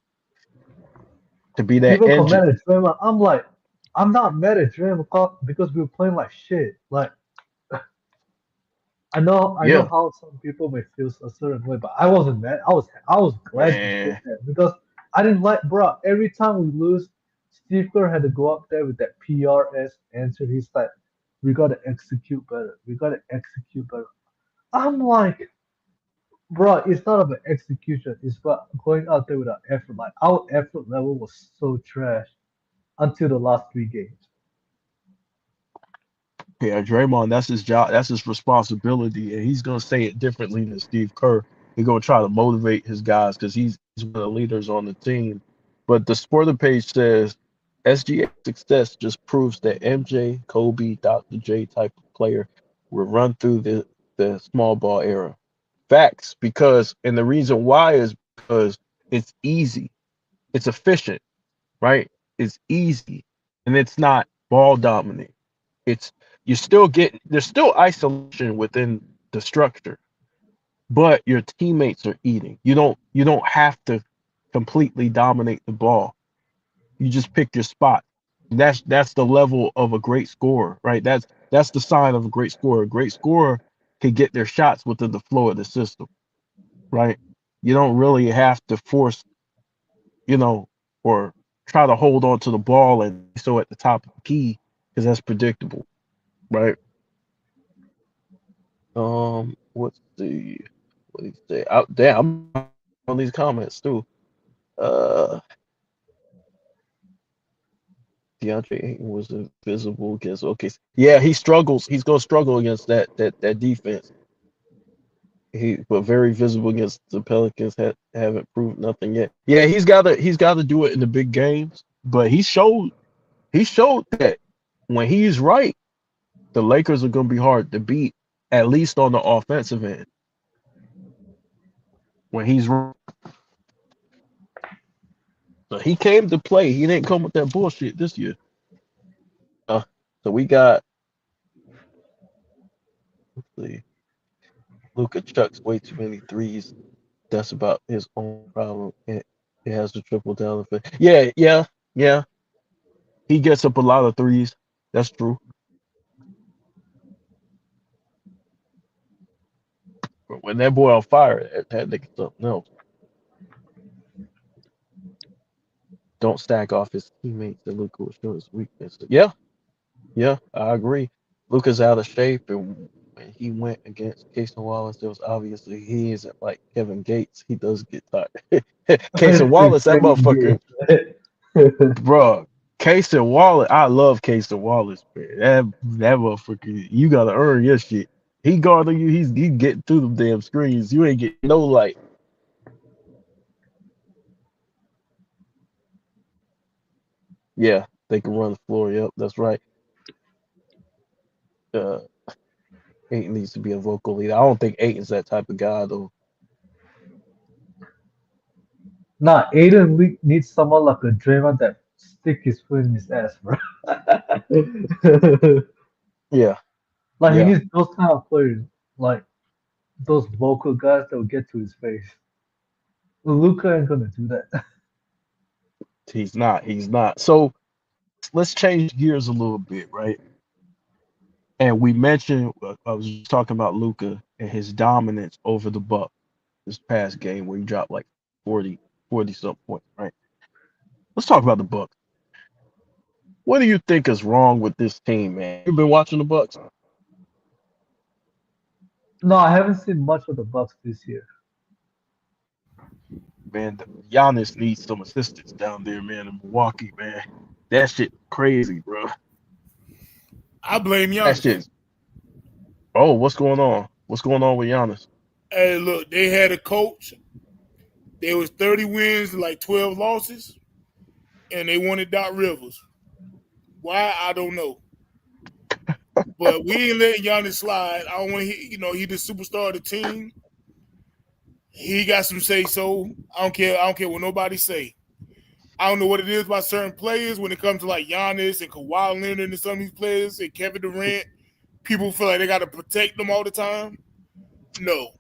to be that People got engine. mad at Draymond. I'm like, I'm not mad at Draymond because we were playing like shit. Like I know Yeah, how some people may feel a certain way, but I wasn't mad. I was glad we did man. that because I didn't like, bro. Every time we lose, Steve Kerr had to go up there with that PRS answer. He's like, we gotta execute better. We gotta execute better. I'm like, bro, it's not about execution. It's about going out there with our effort. Like our effort level was so trash until the last three games. Yeah, Draymond, that's his job, that's his responsibility, and he's gonna say it differently than Steve Kerr. He's gonna try to motivate his guys because he's one of the leaders on the team. But the Sporting page says SGA success just proves that MJ, Kobe, Dr. J type of player will run through the small ball era. Facts, because and the reason why is because it's easy, it's efficient, right? It's easy. and it's not ball dominant. It's you still get there's still isolation within the structure, but your teammates are eating. You don't have to completely dominate the ball. You just pick your spot. That's the level of a great scorer, right? That's the sign of a great scorer. A great scorer can get their shots within the flow of the system, right? You don't really have to force, or try to hold on to the ball and so at the top of the key because that's predictable, right? What's the what do you say? Damn, I'm on these comments too. Uh, DeAndre Ayton was invisible against okay. Yeah, he struggles. He's gonna struggle against that defense. He but very visible against the Pelicans. Haven't proved nothing yet. Yeah, he's gotta do it in the big games. But he showed that when he's right, the Lakers are gonna be hard to beat, at least on the offensive end. When he's right. So he came to play. He didn't come with that bullshit this year. Uh, so we got let's see, Luka chucks way too many threes. That's about his own problem. It has the triple down effect. Yeah, yeah, yeah. He gets up a lot of threes. That's true. But when that boy on fire, that nigga something else. Don't stack off his teammates that Luka will show his weakness. Yeah, yeah, I agree. Luka's out of shape, and when he went against Casey Wallace, it was obviously he isn't like Kevin Gates. He does get tired. Casey Wallace, that motherfucker, bro. Casey Wallace, I love Casey Wallace, man. That motherfucker, you gotta earn your shit. He guarding you, he getting through them damn screens. You ain't getting no light. Yeah, they can run the floor. Yep, that's right. Uh, Aiton needs to be a vocal leader. I don't think Aiton's that type of guy though. Nah, needs someone like a Draymond that stick his foot in his ass, bro. Yeah, Like he yeah. needs those kind of players, like those vocal guys that will get to his face. Luca ain't gonna do that. He's not. He's not. So let's change gears a little bit, right? And we mentioned I was just talking about Luca and his dominance over the Buck this past game where he dropped like 40 something points, right? Let's talk about the Bucks. What do you think is wrong with this team, man? You've been watching the Bucks, No, I haven't seen much of the Bucks this year. man. Giannis needs some assistance down there, man, in Milwaukee, man. That shit crazy, bro. I blame That Giannis. shit. Oh, what's going on? What's going on with Giannis? Hey, look, they had a coach. There was 30 wins and like 12 losses, and they wanted Doc Rivers. Why? I don't know. But we ain't letting Giannis slide. I don't want to, he the superstar of the team. He got some say so. I don't care. I don't care what nobody say. I don't know what it is about certain players when it comes to like Giannis and Kawhi Leonard and some of these players and Kevin Durant. People feel like they got to protect them all the time. No,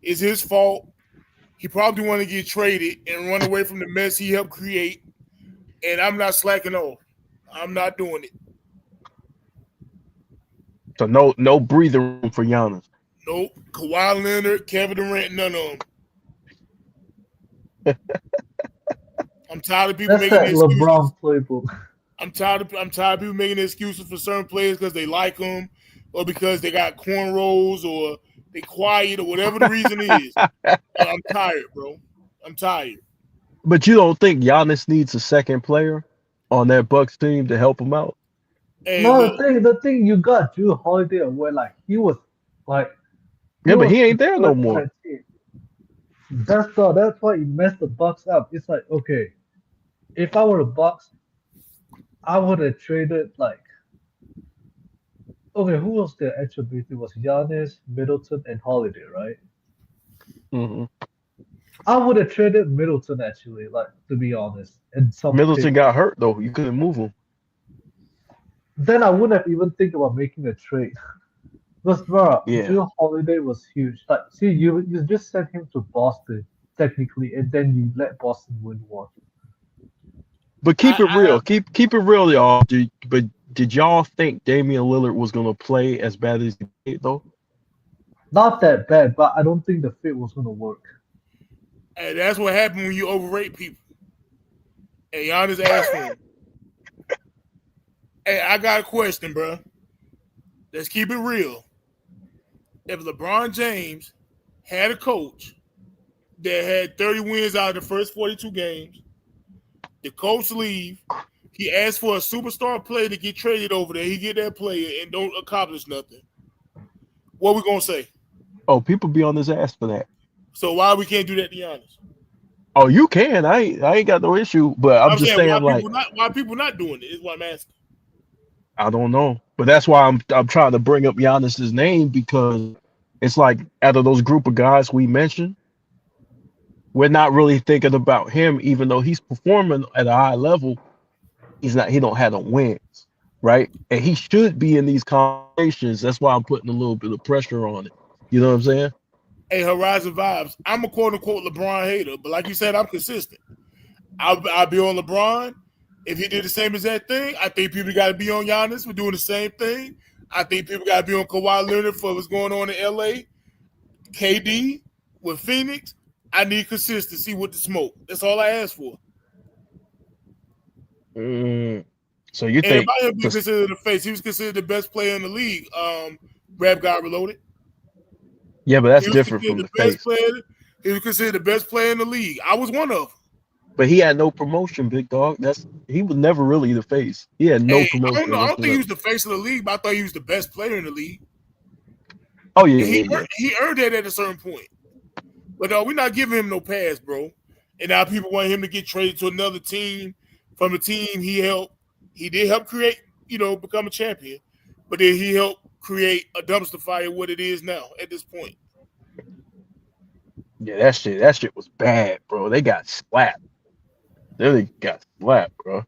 it's his fault. He probably want to get traded and run away from the mess he helped create. And I'm not slacking off. I'm not doing it. So no breathing room for Giannis. Nope. Kawhi Leonard, Kevin Durant, none of them. I'm tired of people That's making that excuses. LeBron playbook. I'm tired of people making excuses for certain players because they like them or because they got cornrows or they quiet or whatever the reason is. I'm tired, bro. I'm tired. But you don't think Giannis needs a second player on that Bucks team to help him out? Hey, No, look. the thing you got Drew Holiday away, like like he Yeah, but was he ain't there no preferred for more. that team. That's why it messed the Bucks up. It's like, okay, if I were the Bucks, I would have traded like, okay, who was the actual big? It was Giannis, Middleton, and Holiday, right? Mm-hmm. I would have traded Middleton actually, like to be honest, and some Middleton pick. got hurt though. You couldn't move him. Then I wouldn't have even think about making a trade. Because bro, Yeah. Drew Holiday was huge. Like, see, you just sent him to Boston technically, and then you let Boston win one. But keep it real. Keep it real, y'all. Did y'all think Damian Lillard was gonna play as bad as he did though? Not that bad, but I don't think the fit was gonna work. And that's what happened when you overrate people. And Giannis asked for him. Hey, I got a question, bro. Let's keep it real. If LeBron James had a coach that had 30 wins out of the first 42 games, the coach leave, he asked for a superstar player to get traded over there, he get that player and don't accomplish nothing. What we gonna say? Oh, people be on his ass for that. So why we can't do that to Giannis? Oh, you can. I ain't got no issue. But I'm just saying, like, why people not doing it is what I'm asking. I don't know. But that's why I'm trying to bring up Giannis's name, because it's like, out of those group of guys we mentioned, we're not really thinking about him, even though he's performing at a high level. He don't have the wins, right? And he should be in these conversations. That's why I'm putting a little bit of pressure on it. You know what I'm saying? Hey, Horizon Vibes. I'm a quote unquote LeBron hater, but like you said, I'm consistent. I'll be on LeBron. If he did the same exact thing, I think people got to be on Giannis for doing the same thing. I think people got to be on Kawhi Leonard for what's going on in LA. KD with Phoenix. I need consistency with the smoke. That's all I ask for. So you and think about him being considered the face, he was considered the best player in the league. Rap got reloaded. Yeah, but that's different from the face. He was considered the best player in the league. I was one of them. But he had no promotion, big dog. He was never really the face. He had no promotion. I don't think he was the face of the league, but I thought he was the best player in the league. Oh yeah, he earned that at a certain point. But we're not giving him no pass, bro. And now people want him to get traded to another team from the team he helped. He did help create, become a champion. But then he helped create a dumpster fire what it is now at this point. Yeah, that shit was bad, bro. They got slapped. They got slapped, bro.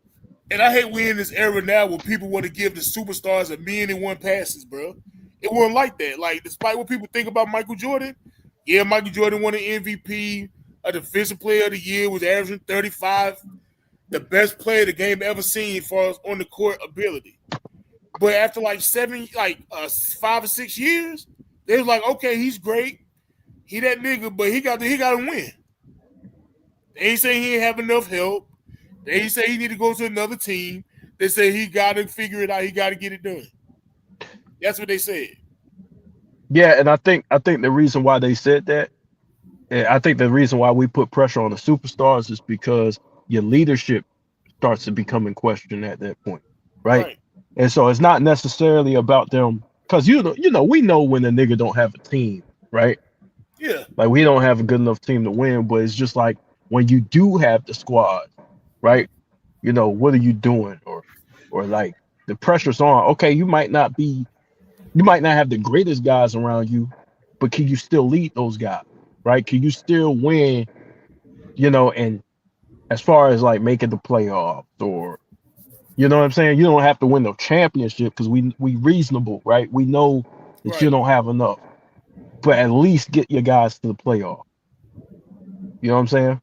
And I hate we in this era now where people want to give the superstars a million-and-one passes, bro. It wasn't like that. Like, despite what people think about Michael Jordan, yeah, Michael Jordan won an MVP, a defensive player of the year, was averaging 35, the best player the game ever seen as far as on the court ability. But after like 5 or 6 years, they was like, okay, he's great. He that nigga, but he got to win. They ain't say he ain't have enough help. They ain't say he need to go to another team. They say he got to figure it out. He got to get it done. That's what they said. Yeah, and I think the reason why they said that, I think the reason why we put pressure on the superstars is because your leadership starts to become in question at that point, right? And so it's not necessarily about them, because we know when a nigga don't have a team, right? Yeah. Like, we don't have a good enough team to win, but it's just like when you do have the squad, right? What are you doing? Or like the pressure's on. Okay, you might not have the greatest guys around you, but can you still lead those guys, right? Can you still win, and as far as like making the playoffs, or you know what I'm saying? You don't have to win the championship because we reasonable, right? We know that you don't have enough, but at least get your guys to the playoff. You know what I'm saying?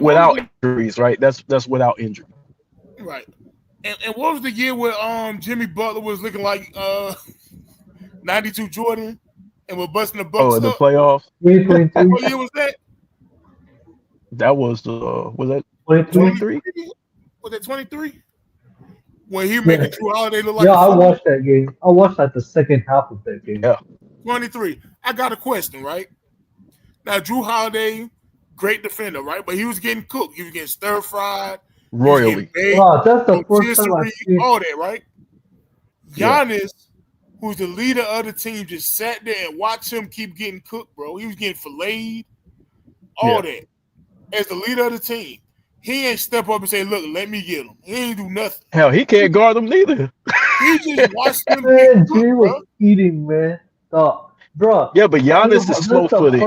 Without injuries, right? That's without injury. Right. And what was the year where Jimmy Butler was looking like 92 Jordan and we're busting the Bucks in the up? playoffs? What year was that? That was that 23? Was that 23? When he made Drew Holiday look like I watched that game. I watched like the second half of that game. Yeah. 23. I got a question, right? Now, Drew Holiday, great defender, right? But he was getting cooked. He was getting stir-fried. Royally. Wow, that's the first time I see all that, right? Giannis, who's the leader of the team, just sat there and watched him keep getting cooked, bro. He was getting filleted, all that. As the leader of the team, he ain't step up and say, look, let me get him. He ain't do nothing. Hell, he can't guard him neither. He just watched him man, get cooked, was bro. eating, man. Bro. Yeah, but Giannis is slow-footed.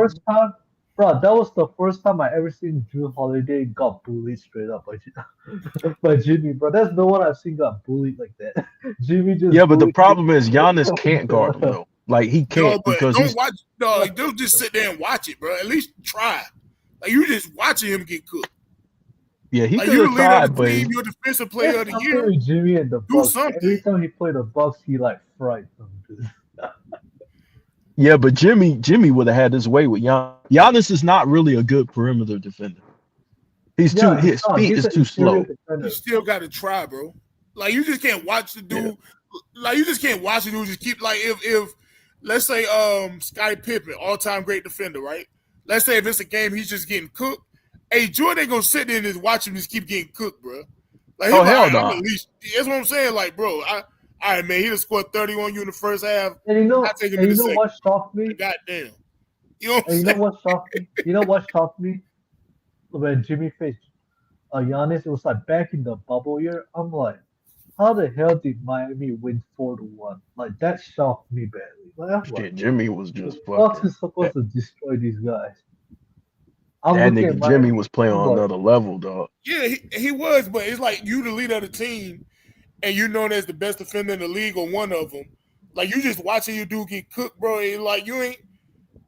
Bro, that was the first time I ever seen Drew Holiday got bullied straight up by, by Jimmy, bro. That's no one I've seen got bullied like that. Jimmy just Yeah, but the bullied him. problem is Giannis can't guard him though. Like he can't No, but because don't he's watch. No, don't just sit there and watch it, bro. At least try. Like you just watching him get cooked. yeah he Like could you have the leader tried, of the but team, you're defensive player There's of the something year. with Jimmy and the Do Bucks. something. Every time he played the Bucks, he like fried them. Dude. yeah, but Jimmy would have had his way with Giannis. Giannis is not really a good perimeter defender. He's too Yeah, he's his not. feet He's is an too interior slow. defender. You still got to try, bro. Like you just can't watch the dude. Yeah. Like you just can't watch the dude just keep like if let's say Scottie Pippen, all time great defender, right? Let's say if it's a game he's just getting cooked. Hey, Jordan ain't gonna sit there and just watch him just keep getting cooked, bro. Like Oh he's like, hell I'm no. at least that's what I'm saying. Like, bro, all right, man, he just scored 30 on you in the first half. And you know, I take him in the second. what shocked me? Goddamn. You know what I'm And you know saying? what shocked me? You know what shocked me? When Jimmy faced Giannis, it was like back in the bubble year. I'm like, how the hell did Miami win 4-1? Like that shocked me badly. Like, I'm like, Shit, Jimmy was the just Bucks fucking is supposed to destroy these guys. I'm that looking at nigga Jimmy Miami. was playing I'm on like, another level, dog. Yeah, he was, but it's like you the leader of the team, and you known as the best defender in the league or one of them. Like you just watching your dude get cooked, bro. And like you ain't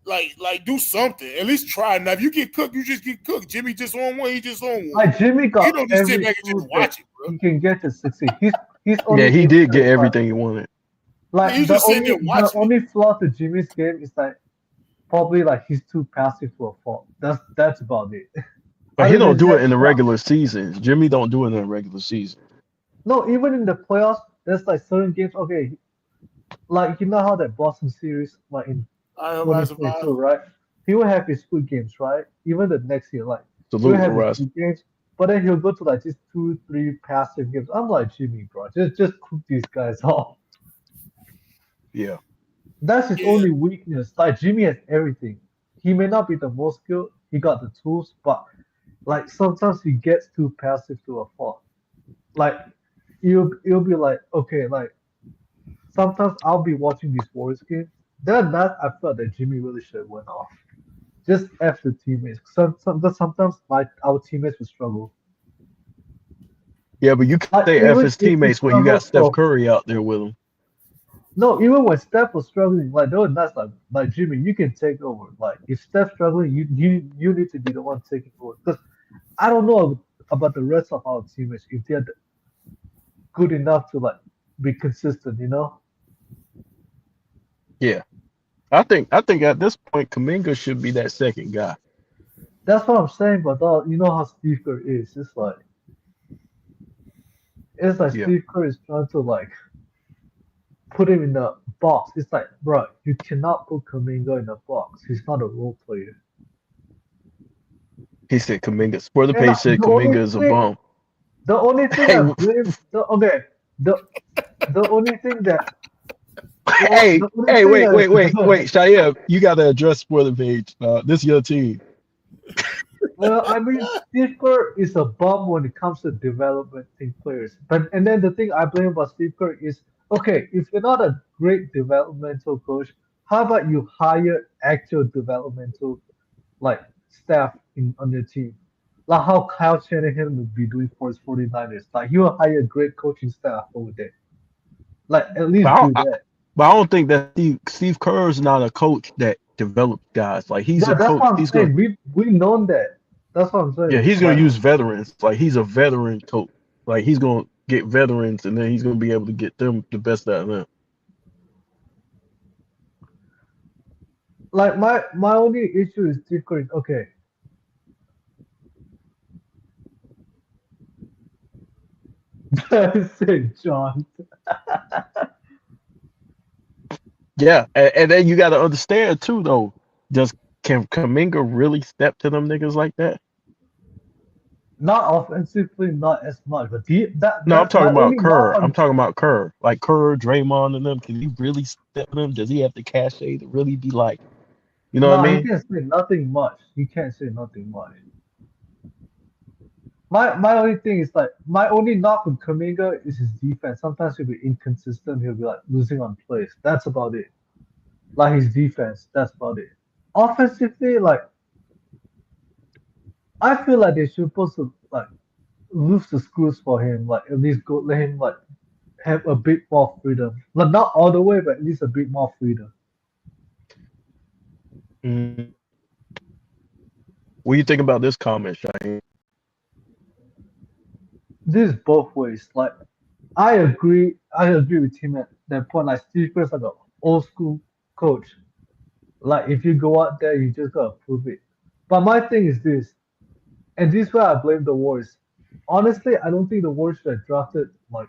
like do something. At least try. Now if you get cooked, you just get cooked. Jimmy just on one, he just on one. like Jimmy got You don't just sit every back and tool just watch it, bro. he can get to succeed. He's only Yeah, he able did to, get everything he wanted. like You just sitting there the watching it. only flaw to Jimmy's game is that probably like he's too passive for a fault. That's about it. But he Other don't than do it that, in the no. regular season. Jimmy don't do it in the regular season. No, even in the playoffs, there's like certain games. Okay, like you know how that Boston series, like in I hope I survive. 2022, right? He will have his good games, right? Even the next year, like he'll Salute, have his Russ. good games, but then he'll go to like just 2, 3 passive games. I'm like Jimmy, bro, just cook these guys off. Yeah. That's his Yeah. only weakness. Like Jimmy has everything. He may not be the most skilled. He got the tools, but like sometimes he gets too passive to a fault. Like you'll be like, okay, like sometimes I'll be watching these Warriors games. Then that I felt that Jimmy really should have went off. Just F the teammates. Sometimes our teammates will struggle. Yeah, but you can Like say F even his if he teammates when you got struggles Steph for Curry out there with him. no, even when Steph was struggling, like they were nuts. Like Jimmy, you can take over. Like if Steph's struggling, you need to be the one taking over. Because I don't know about the rest of our teammates if they're good enough to like be consistent. You know, Yeah. I think at this point Kaminga should be that second guy. that's what I'm saying. But you know how Steve Kerr is. It's like Yeah. Steve Kerr is trying to like put him in the box. It's like, bro, you cannot put Kaminga in the box. He's not a role player. He said Kaminga. For the And page said the only Kaminga is a thing- bum. The only thing Hey, I blame the only thing that Hey, the only hey, thing wait, Shia, you gotta address spoiler page. This is your team. Well, I mean, Steve Kerr is a bum when it comes to developing players. And then the thing I blame about Steve Kerr is, okay, if you're not a great developmental coach, how about you hire actual developmental like staff on your team? Like how Kyle Shanahan would be doing for his 49ers. Like he will hire a great coaching staff over there. Like at least do that. But I don't think that Steve Kerr is not a coach that develops guys. Like he's Yeah, a that's coach. what I'm He's saying. gonna We known that. That's what I'm saying. yeah, he's gonna Like, use veterans. Like he's a veteran coach. Like he's gonna get veterans and then he's gonna be able to get them the best out of them. like my only issue is Steve Kerr. Okay. Say John. Yeah, and then you got to understand too, though. Can Kaminga really step to them niggas like that? Not offensively, not as much, but No, I'm that's my talking about only Kerr. knock on. I'm talking about Kerr. Like Kerr, Draymond, and them. Can he really step to them? Does he have the cachet to really be like, you know what I No, he mean? can't say nothing much. He can't say nothing much. My only thing is like my only knock on Kaminga is his defense. Sometimes he'll be inconsistent. He'll be like losing on plays. That's about it. Like his defense. That's about it. Offensively, like I feel like they should supposed to like loose the screws for him, like at least go let him like have a bit more freedom. Like not all the way, but at least a bit more freedom. Mm. What do you think about this comment, Shane? This is both ways. Like I agree with him at that point. Like Steve Kerr's like an old school coach. Like if you go out there, you just gotta prove it. But my thing is this, and this is where I blame the Warriors. Honestly, I don't think the Warriors should have drafted like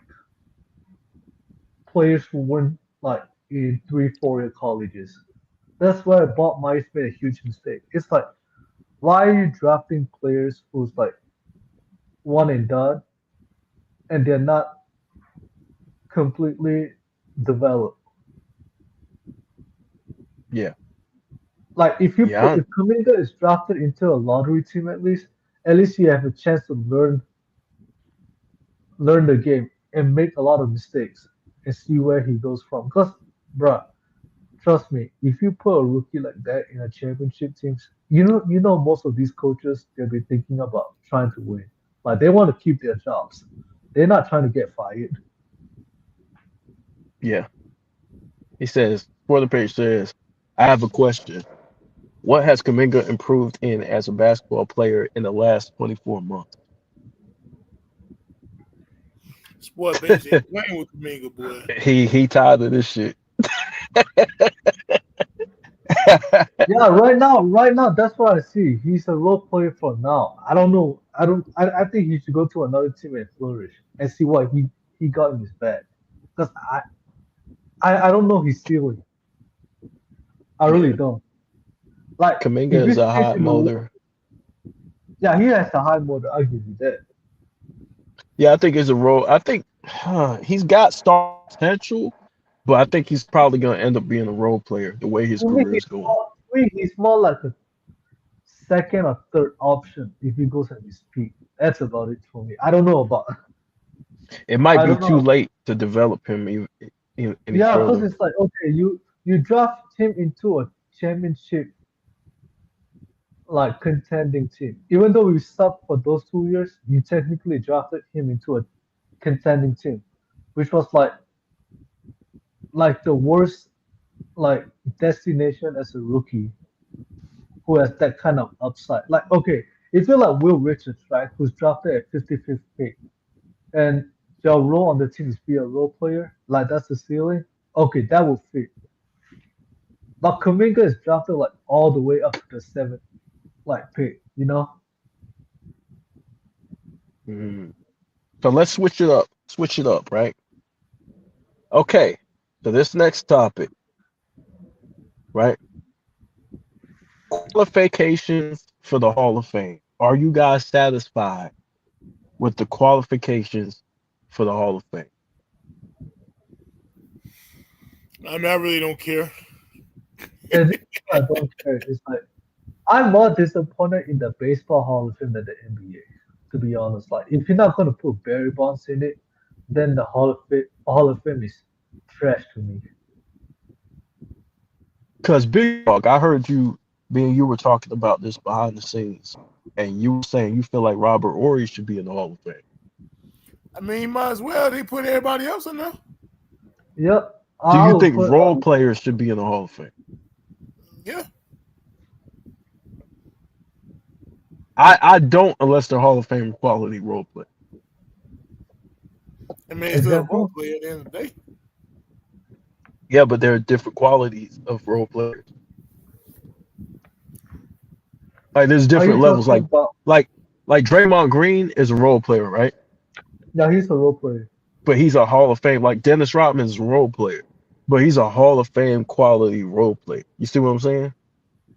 players who weren't like in 3 4 year colleges. That's where Bob Myers made a huge mistake. It's like, why are you drafting players who's like one and done and they're not completely developed? Yeah. Like if you put Yeah. if Kuminga is drafted into a lottery team at least you have a chance to learn the game and make a lot of mistakes and see where he goes from. Cause bruh, trust me, if you put a rookie like that in a championship teams, you know most of these coaches they'll be thinking about trying to win. Like they want to keep their jobs. They're not trying to get fired. Yeah. He says, for the page says, I have a question. What has Kaminga improved in as a basketball player in the last 24 months? Boy, bench ain't playing with Kuminga, boy. He tired of this shit. Yeah, right now, that's what I see. He's a role player for now. I don't know. I think he should go to another team and flourish and see what he got in his bag. Because I don't know his ceiling. I really Yeah. don't. Like Kaminga if he is a stays hot in the motor. yeah, he has a high motor. I'll give you that. Yeah, I think it's a role. I think he's got star potential, but I think he's probably going to end up being a role player the way his To me, career is going. he's more like a second or third option if he goes at his peak. That's about it for me. I don't know about. It might I be don't too know. late to develop him any Yeah, because further. it's like okay, you draft him into a championship like contending team. Even though we sucked for those 2 years, you technically drafted him into a contending team, which was like the worst like destination as a rookie who has that kind of upside. Like okay, if you're like Will Richards, right, who's drafted at 55th pick, and your role on the team is be a role player, like that's the ceiling. Okay, that will fit. But Kuminga is drafted like all the way up to the seventh like pick, you know? Mhm. So let's switch it up. Switch it up, right? Okay. So this next topic, right? Qualifications for the Hall of Fame. Are you guys satisfied with the qualifications for the Hall of Fame? I mean, I really don't care. And this is why I don't care. It's like I'm more disappointed in the baseball Hall of Fame than the NBA. To be honest, like if you're not gonna put Barry Bonds in it, then the Hall of Fame is trash to me. Because Big Dog, I heard you were talking about this behind the scenes, and you were saying you feel like Robert Ory should be in the Hall of Fame. I mean, might as well. They put everybody else in there. Yep, Do I you will think put role players should be in the Hall of Fame? Yeah. I don't unless they're Hall of Fame quality role play. I mean, it's still a role example. player at the end of the day. Yeah, but there are different qualities of role players. Like there's Are different you levels. talking about? Like Draymond Green is a role player, right? Yeah, he's a role player. But he's a Hall of Fame. Like Dennis Rodman is a role player, but he's a Hall of Fame quality role player. You see what I'm saying?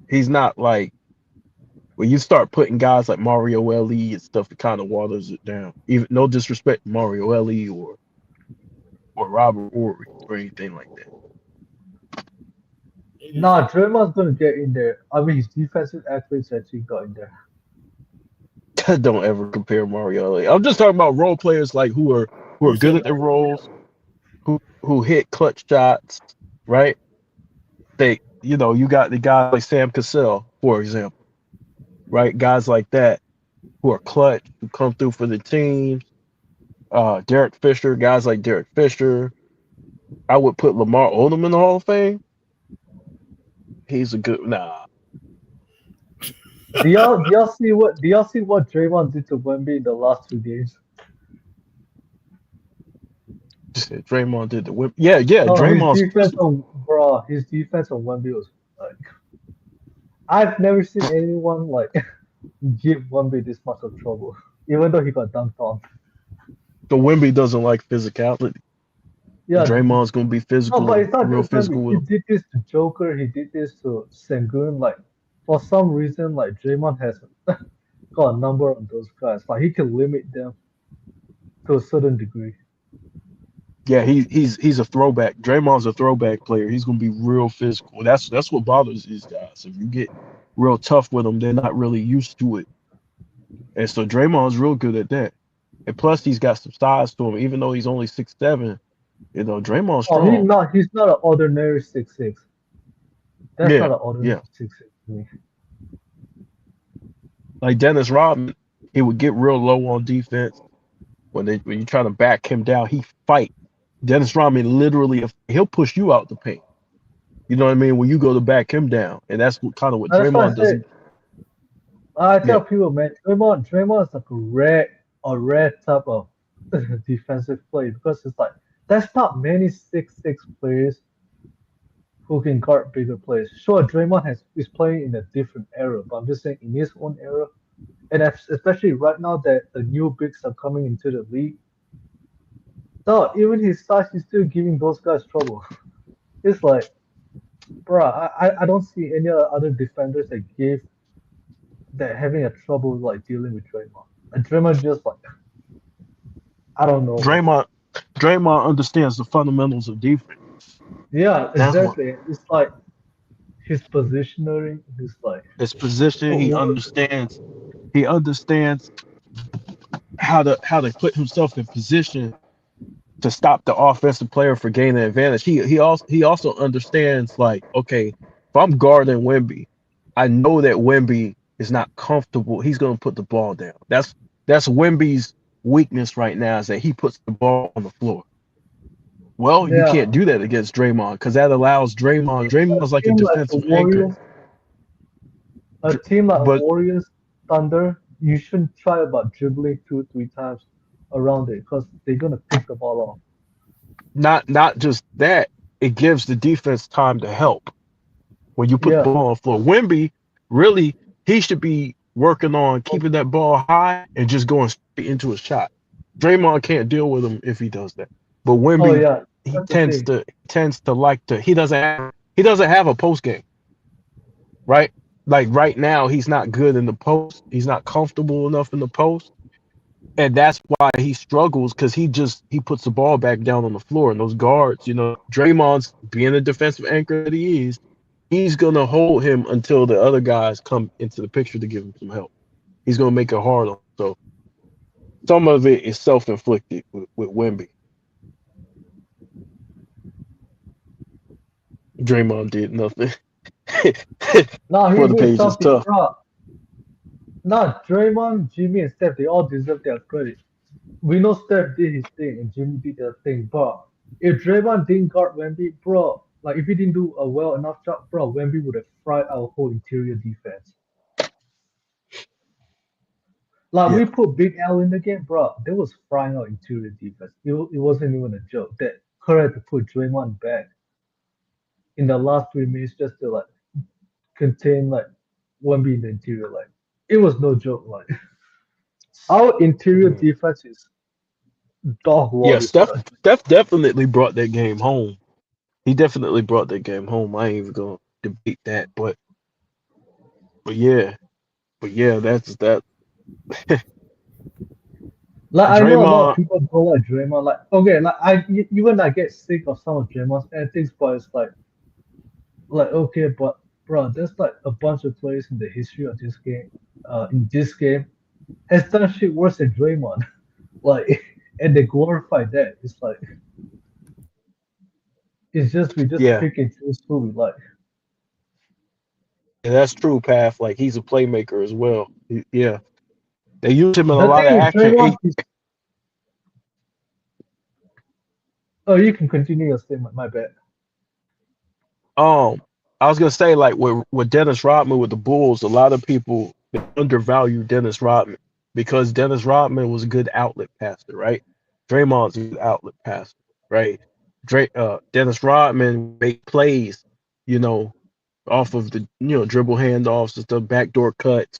He's not like when you start putting guys like Mario L.E. and stuff, it kind of waters it down. Even no disrespect to Mario L.E. or Robert Ory or anything like Nah, Draymond's gonna get in there. I mean, his defensive accolades actually got in there. that. Don't ever compare Mario L.E. I'm just talking about role players like who are Who good said at their that? roles, who hit clutch shots, right? You got the guys like Sam Cassell, for example, right? Guys like that who are clutch, who come through for the team. Derek Fisher, guys like Derek Fisher. I would put Lamar Odom in the Hall of Fame. He's a good Do y'all see what Draymond did to Wemby in the last 2 games? Draymond did the whip. Yeah, yeah. No, Draymond's his defense on Wemby was like I've never seen anyone like give Wemby this much of trouble, even though he got dunked on. the Wemby doesn't like physicality. Yeah, Draymond's gonna be no, but it's not real just Wemby. physical with He him. did this to Joker. He did this to Sengun. Like for some reason, like Draymond has got a number on those guys. Like he can limit them to a certain degree. Yeah, he's a throwback. Draymond's a throwback player. He's gonna be real physical. That's what bothers these guys. If you get real tough with them, they're not really used to it. And so Draymond's real good at that. And plus, he's got some size to him. Even though he's only 6'7", Draymond's Oh, he's strong. not. He's not an ordinary 6'6". That's not Yeah, an ordinary yeah. 6'6" to me. Like Dennis Rodman, he would get real low on defense when you try to back him down. He fight. Dennis Rodman literally he'll push you out the paint. You know what I mean? When you go to back him down, and that's what That's why I Draymond said doesn't. I Yeah, tell people, man, Draymond is like a rare type of defensive player because it's like there's not many 6'6" players who can guard bigger players. Sure, Draymond is playing in a different era, but I'm just saying in his own era, and especially right now that the new bigs are coming into the league. No, even his size is still giving those guys trouble. It's like, bruh, I don't see any other defenders that having a trouble like dealing with Draymond. And Draymond just like I don't know, man. Draymond. Draymond understands the fundamentals of defense. Yeah, That's what exactly. It's like his positioning. He's like, his position. He what? understands. He understands how to put himself in position to stop the offensive player for gaining advantage. He also understands like, okay, if I'm guarding Wemby, I know that Wemby is not comfortable. He's gonna put the ball down. That's Wemby's weakness right now is that he puts the ball on the floor. Well, you Yeah, can't do that against Draymond because that allows Draymond. a Draymond's like a team like the defensive anchor. Warriors, a team like But Warriors, Thunder, you shouldn't try about dribbling 2 3 times around it because they're gonna pick the ball off. not just that, it gives the defense time to help when you put the Yeah. ball on the floor. Wemby, really, he should be working on keeping that ball high and just going straight into a shot. Draymond can't deal with him if he does that. But Oh Wemby, yeah, he that's the tends thing. to like to he doesn't have a post game, right? Like right now, he's not good in the post. He's not comfortable enough in the post. And that's why he struggles because he puts the ball back down on the floor. And those guards, Draymond's being a defensive anchor that he is, he's gonna hold him until the other guys come into the picture to give him some help. He's gonna make it hard on him. So some of it is self-inflicted with Wemby. Draymond did nothing. No, For he the did page is something, tough. bro. No, Draymond, Jimmy, and Steph, they all deserve their credit. We know Steph did his thing and Jimmy did their thing, but if Draymond didn't guard Wemby, bro, like if he didn't do a well enough job, bro, Wemby would have fried our whole interior defense. Like Yeah. we put Big L in the game, bro, they was frying our interior defense. It wasn't even a joke. That Curry had to put Draymond back in the last 3 minutes just to like contain like Wemby in the interior. Like it was no joke. Like our interior defense is dog Yeah, water Steph stuff. Steph definitely brought that game home. He definitely brought that game home. I ain't even gonna debate that, but yeah, that's that. Like I know a lot of Draymond, people don't like Draymond. Like okay, like even I get sick of some of Draymond's antics, but it's like okay, but bro, there's like a bunch of players in the history of this game, has done shit worse than Draymond. Like and they glorify that. It's like it's just we just yeah, pick and choose who we like. that's true, Path. Like he's a playmaker as well. Yeah, They use him in a The lot of thing is, action. Draymond is. Oh, you can continue your statement. My bad. Um, I was gonna say like with Dennis Rodman with the Bulls, a lot of people they undervalue Dennis Rodman because Dennis Rodman was a good outlet passer, right? Draymond's a good outlet passer, right? Dennis Rodman make plays, you know, off of the dribble handoffs and stuff, backdoor cuts.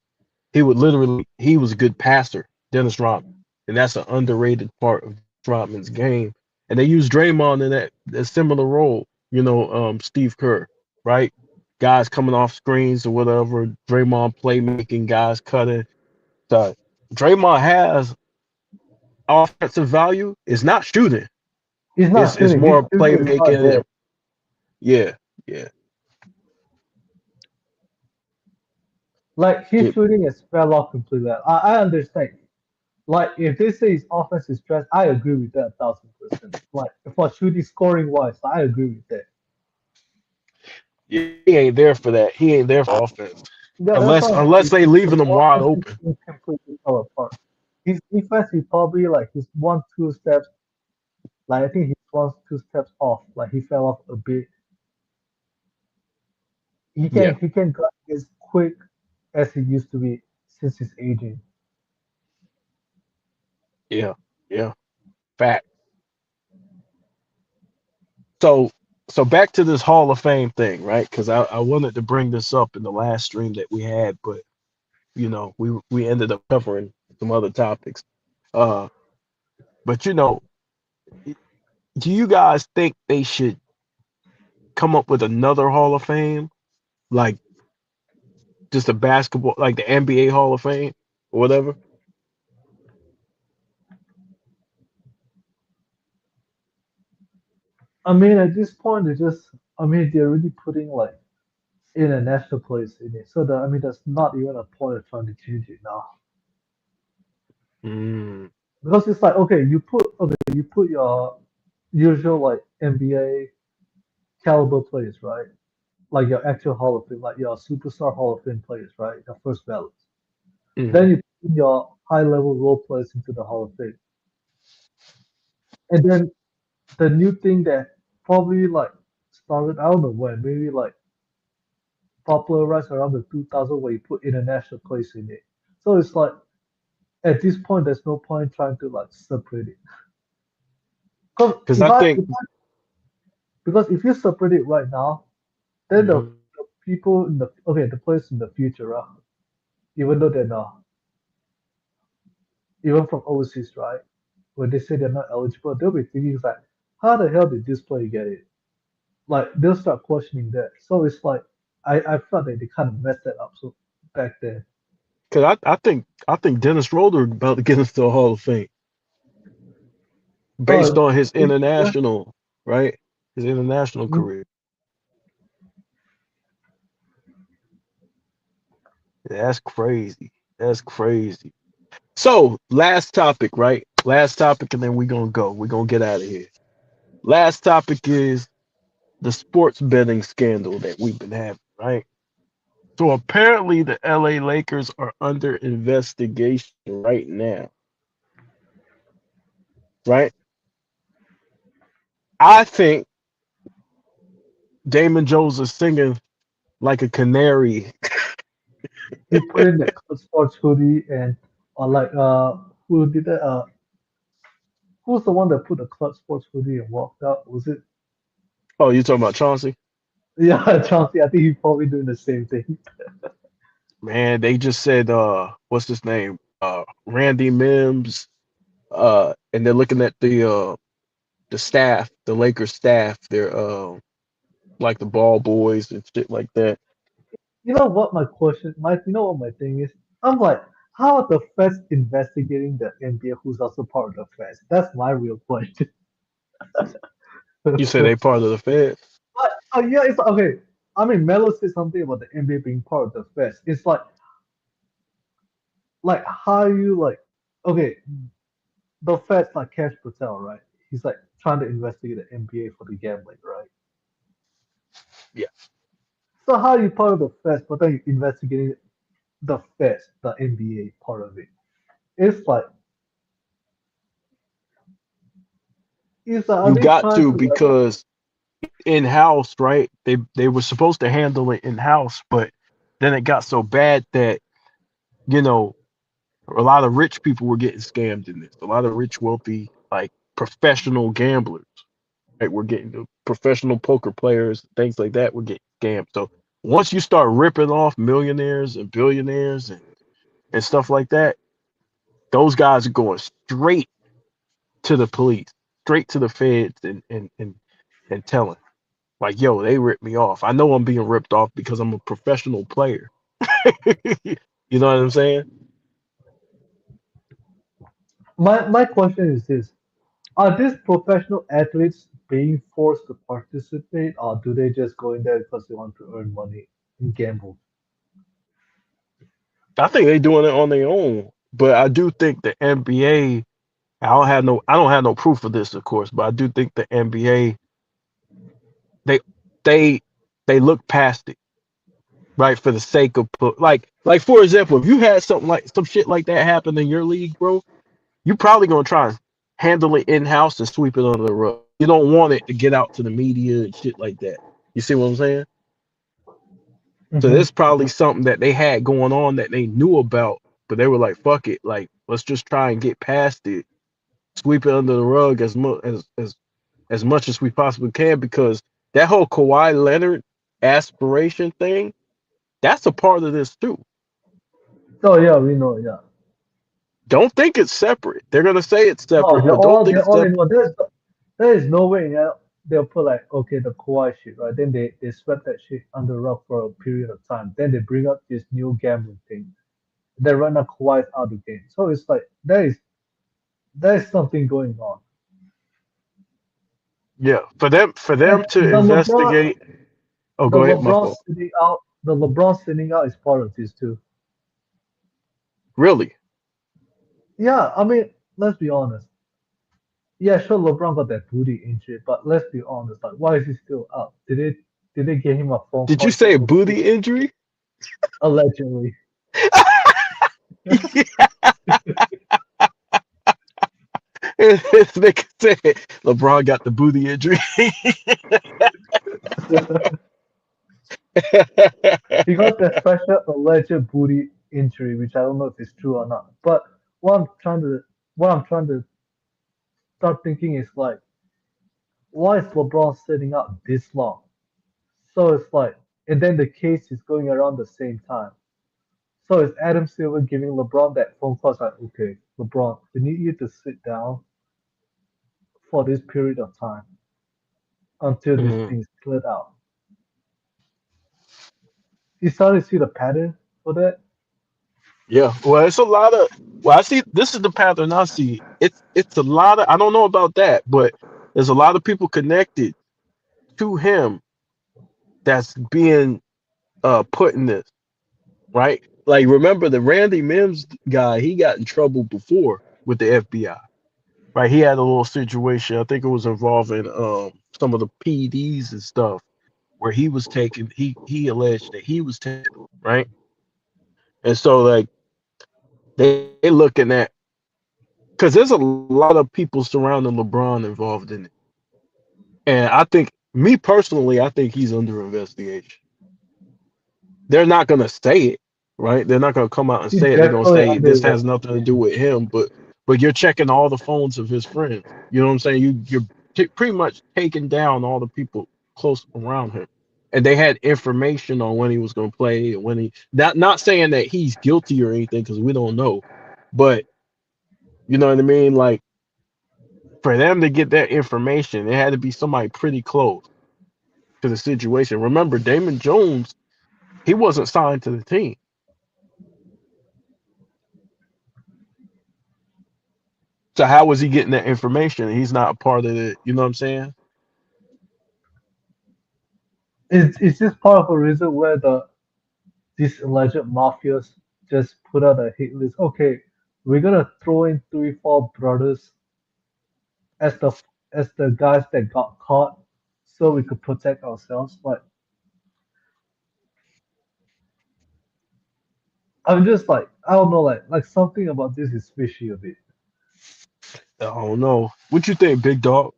He was a good passer, Dennis Rodman, and that's an underrated part of Rodman's game. And they use Draymond in that similar role, Steve Kerr, right? Guys coming off screens or whatever, Draymond playmaking, guys cutting. So Draymond has offensive value. It's not shooting. He's not It's shooting. His more shooting is not playmaking there. and yeah, yeah. Like his Get, shooting is fell off completely. I understand. Like if they say his offense is trash, I agree with that 1000%. Like for shooting scoring wise, I agree with that. he ain't there for that. He ain't there for offense. Yeah, that's Unless what I'm unless saying. they His leaving them wide offensive open. team completely fell apart. His defense is probably like he's 1 2 steps. Like I think he's 1 2 steps off. Like he fell off a bit. Yeah, He can cut as quick as he used to be since his aging. yeah, yeah. Fact. So so back to this Hall of Fame thing, right? Because I wanted to bring this up in the last stream that we had, but we ended up covering some other topics. Uh, but do you guys think they should come up with another Hall of Fame, like just a basketball, like the NBA Hall of Fame or whatever? I mean, at this point, they just. I mean, they're really putting like international players in it. So that I mean, there's not even a point of trying to change it now. Mm, Because it's like you put your usual like NBA caliber players, right? Like your actual Hall of Fame, like your superstar Hall of Fame players, right? Your first ballots. mm, Then you put your high level role players into the Hall of Fame. And then the new thing that probably like started, I don't know when, maybe like popularized around the 2000 where you put international players in it. So it's like at this point, there's no point trying to like separate it. Because because I think. because if you separate it right now, then Mhm. the people in the players in the future, even though they're not, even from overseas, right? When they say they're not eligible, they'll be thinking like, how the hell did this player get it? Like they'll start questioning that. So it's like I felt that they kind of messed that up so back then. Cause I think Dennis Schroeder about to get into the Hall of Fame based Oh, on his yeah. international, right? His international Mm. career. That's crazy. That's crazy. So last topic, right? Last topic, and then we're gonna go. We're gonna get out of here. Last topic is the sports betting scandal that we've been having, right? So apparently the LA Lakers are under investigation right now, right? I think Damon Jones is singing like a canary. He put in the Club Sports hoodie and or like who did that? Who's the one that put the Club Sports hoodie and walked out? Was it? Oh, you talking about Chauncey? Yeah, Chauncey. I think he's probably doing the same thing. Man, they just said what's his name? Randy Mims. And they're looking at the staff, the Lakers staff. They're like the ball boys and shit like that. You know what my question, you know what my thing is? I'm like, how are the feds investigating the NBA who's also part of the feds? That's my real question. You say they part of the Fed? But yeah, it's okay. I mean, Melo said something about the NBA being part of the feds. It's like how you like, okay, the feds like Cash Patel, right? He's like trying to investigate the NBA for the gambling, right? Yeah. So how are you part of the feds, but then you investigating the feds, the NBA part of it? It's like are You they got trying to to like? because in house, right? They were supposed to handle it in house, but then it got so bad that you know a lot of rich people were getting scammed in this. A lot of rich, wealthy, like professional gamblers, right? Were getting the professional poker players, things like that, were getting scammed. So once you start ripping off millionaires and billionaires and stuff like that, those guys are going straight to the police, straight to the feds, and telling like, "Yo, they ripped me off. I know I'm being ripped off because I'm a professional player." You know what I'm saying? My question is this: are these professional athletes being forced to participate, or do they just go in there because they want to earn money and gamble? I think they're doing it on their own, but I do think the NBA. I don't have no proof of this, of course, but I do think the NBA they they they look past it, right, for the sake of like for example, if you had something like some shit like that happen in your league, bro, you probably gonna try and handle it in house and sweep it under the rug. You don't want it to get out to the media and shit like that. You see what I'm saying? So Hmm. there's probably something that they had going on that they knew about, but they were like, "Fuck it, like let's just try and get past it, sweep it under the rug as much as we possibly can," because that whole Kawhi Leonard aspiration thing, that's a part of this too. Oh yeah, we know. Yeah. Don't think it's separate. They're gonna say it's No, separate, but don't think they're it's all in separate. one. There is no way. Yeah, they'll put like okay the Kawhi shit right. Then they swept that shit under the rug for a period of time. Then they bring up this new gambling thing. They run a Kawhi out of the game. So it's like there is something going on. Yeah, for them And to investigate. Oh, The go ahead. My LeBron fault. sitting out, the LeBron sitting out is part of this too. Really? Yeah, I mean, let's be honest. Yeah, sure, LeBron got that booty injury, but let's be honest. Like, why is he still out? Did they get him a phone Did call you saying, say a "Okay, booty injury? allegedly"? This nigga said LeBron got the booty injury. He got that special alleged booty injury, which I don't know if it's true or not. But what I'm trying to what I'm trying to start thinking is like, why is LeBron sitting out this long? So it's like, and then the case is going around the same time. So is Adam Silver giving LeBron that phone call? It's like, okay, LeBron, we need you to sit down for this period of time until this Mhm. thing is cleared out. You starting to see the pattern for that? Yeah. Well, it's a lot of. Well, I see. This is the pattern I see. It's a lot of. I don't know about that, but there's a lot of people connected to him that's being put in this, right? Like remember the Randy Mims guy? He got in trouble before with the FBI, right? He had a little situation. I think it was involving some of the PDs and stuff where he was taken. He alleged that he was taken, right? And so like they looking at because there's a lot of people surrounding LeBron involved in it, and I think me personally, I think he's under investigation. They're not gonna say it, right? They're not gonna come out and He's say it. They're gonna definitely say under this has nothing to do investigation. with him, but you're checking all the phones of his friends. You know what I'm saying? You're pretty much taking down all the people close around him, and they had information on when he was gonna play and when he not saying that he's guilty or anything because we don't know, but you know what I mean? Like for them to get that information, it had to be somebody pretty close to the situation. Remember, Damon Jones, he wasn't signed to the team. So how was he getting that information? He's not a part of it. You know what I'm saying? Is this part of a reason where these alleged mafias just put out a hit list? Okay, we're gonna throw in three, four brothers as the guys that got caught, so we could protect ourselves. Like I don't know, like something about this is fishy a bit. I don't know. What you think, big dog?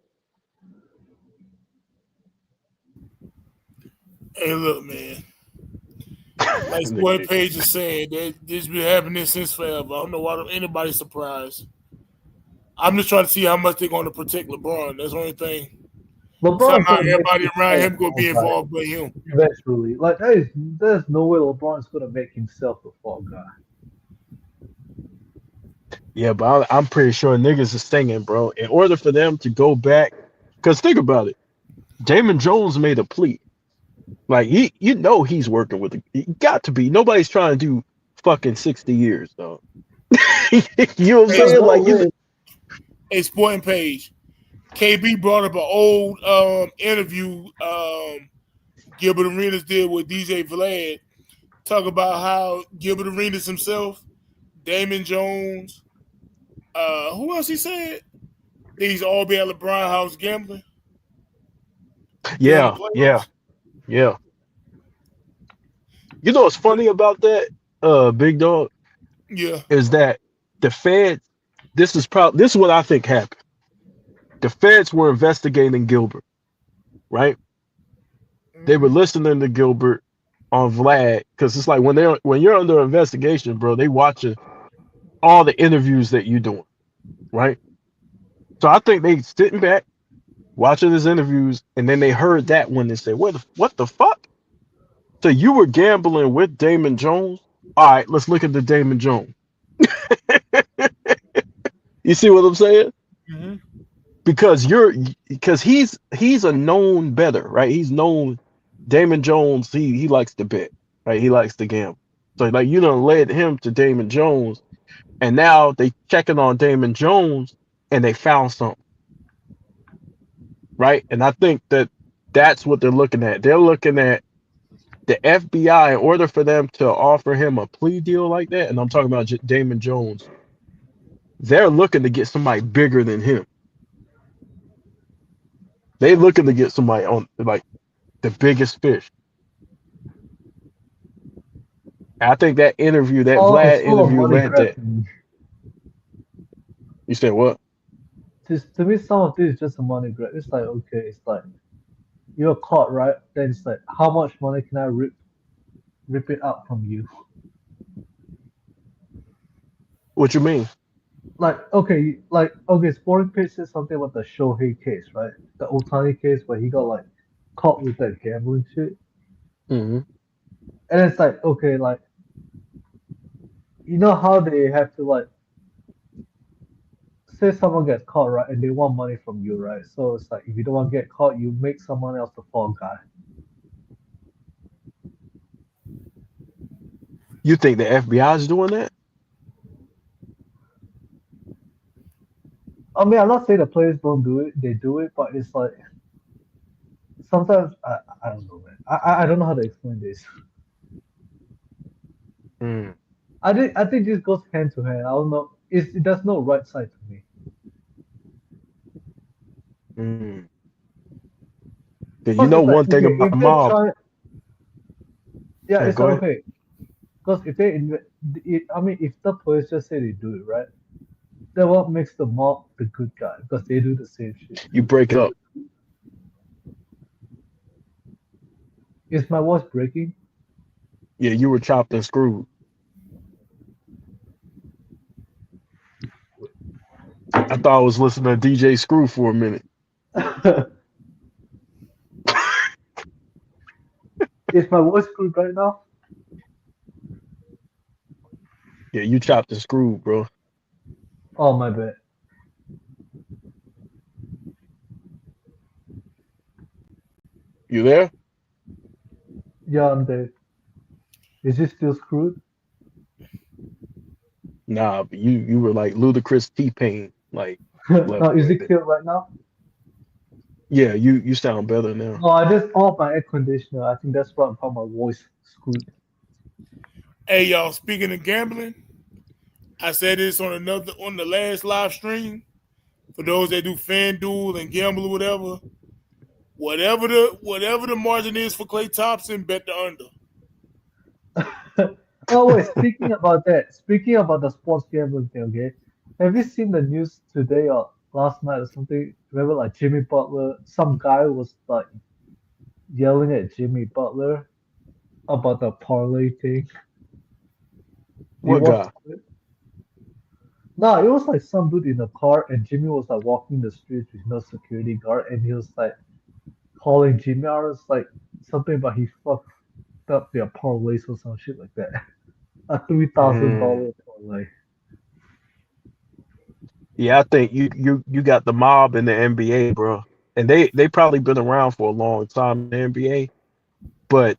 Hey, look, man. Like Boy Page is saying, that this been happening since forever. I don't know why anybody's surprised. I'm just trying to see how much they're going to protect LeBron. That's the only thing. LeBron's Somehow gonna make everybody around himself him going to be a fall involved but him. guy eventually. Like there's no way LeBron's gonna make himself a fall guy. Yeah, but I'm pretty sure niggas is thinking, bro. In order for them to go back, because think about it, Damon Jones made a plea. Like you know, he's working with. He got to be. Nobody's trying to do fucking 60 years, though. You know what I'm saying? Like A Sporting Page. KB brought up an old interview Gilbert Arenas did with DJ Vlad. Talk about how Gilbert Arenas himself, Damon Jones, who else he said? These all be at LeBron house gambling. Yeah. You know what's funny about that, big dog? Yeah. Is that the feds? This is what I think happened. The feds were investigating Gilbert, right? They were listening to Gilbert on Vlad because it's like when you're under investigation, bro, they watching all the interviews that you're doing, right? So I think they sitting back watching his interviews, and then they heard that one and said, "What the fuck?" So you were gambling with Damon Jones? All right, let's look at the Damon Jones. You see what I'm saying? Mm-hmm. Because he's a known better, right? He's known. Damon Jones, he likes to bet, right? He likes to gamble. So like you done led him to Damon Jones, and now they checking on Damon Jones, and they found something, right? And I think that's what they're looking at. They're looking at the FBI in order for them to offer him a plea deal like that. And I'm talking about Damon Jones. They're looking to get somebody bigger than him. They looking to get somebody on like the biggest fish. I think that interview, that Vlad interview, led that. You said what? To me, some of this is just a money grab. It's like, okay, it's like you're caught, right? Then it's like, how much money can I rip it out from you? What you mean? Like, okay, Sporting Page said something about the Shohei case, right? The Otani case where he got like caught with that gambling shit. Mm-hmm. And it's like, okay, like, you know how they have to like say someone gets caught, right, and they want money from you, right? So it's like if you don't want to get caught, you make someone else the fall guy. You think the FBI is doing that? I mean, I'm not saying the players don't do it; they do it, but it's like sometimes I don't know, man. I don't know how to explain this. Mm. I think this goes hand to hand. I don't know. There's no right side to me. Mm. You know one thing about mob. Yeah, it's go ahead. okay. Because if if the players just say they do it, right? Then what makes the mob the good guy? Because they do the same shit. You break it up. Is my voice breaking? Yeah, you were chopped and screwed. I thought I was listening to DJ Screw for a minute. Is my voice screwed right now? Yeah, you chopped and screwed, bro. Oh, my bad. You there? Yeah, I'm there. Is it still screwed? Nah, but you were like ludicrous T-Pain, like. Now, is it clear right now? Yeah, you sound better now. No, I just off my air conditioner. I think that's why my voice screwed. Hey y'all, speaking of gambling, I said this on the last live stream. For those that do FanDuel and gamble or whatever the margin is for Klay Thompson, bet the under. Oh wait, speaking about that, speaking about the sports gambling thing, okay? Have you seen the news today or last night or something? Remember, like Jimmy Butler, some guy was like yelling at Jimmy Butler about the parlay thing. Do you What watch guy? the clip? No, it was like some dude in a car, and Jimmy was like walking the streets with no security guard, and he was like calling Jimmy out. It's like something about he fucked up their parlays or some shit like that. A three thousand Mm. dollar parlay. Yeah, I think you got the mob in the NBA, bro, and they probably been around for a long time in the NBA, but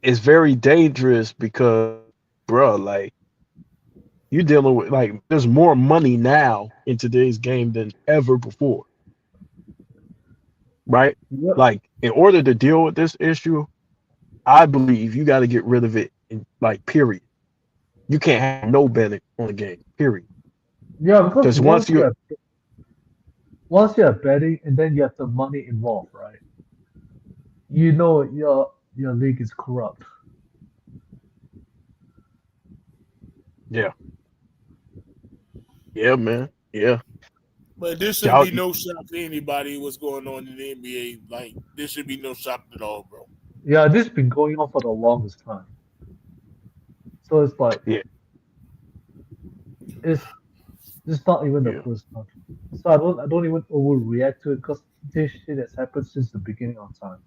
it's very dangerous because, bro, like you dealing with like there's more money now in today's game than ever before, right? Yep. Like in order to deal with this issue, I believe you got to get rid of it. In, like period. You can't have no betting on the game. Period. Yeah, because Because once you're betting and then you have the money involved, right? You know your league is corrupt. yeah, yeah, man, yeah, But this shouldn't y'all, be no shock to anybody what's going on in the NBA. Like this should be no shock at all, bro. Yeah, this has been going on for the longest time. So it's like yeah, it's it's not even the yeah. first time. So I don't even overreact to it because this shit has happened since the beginning of time.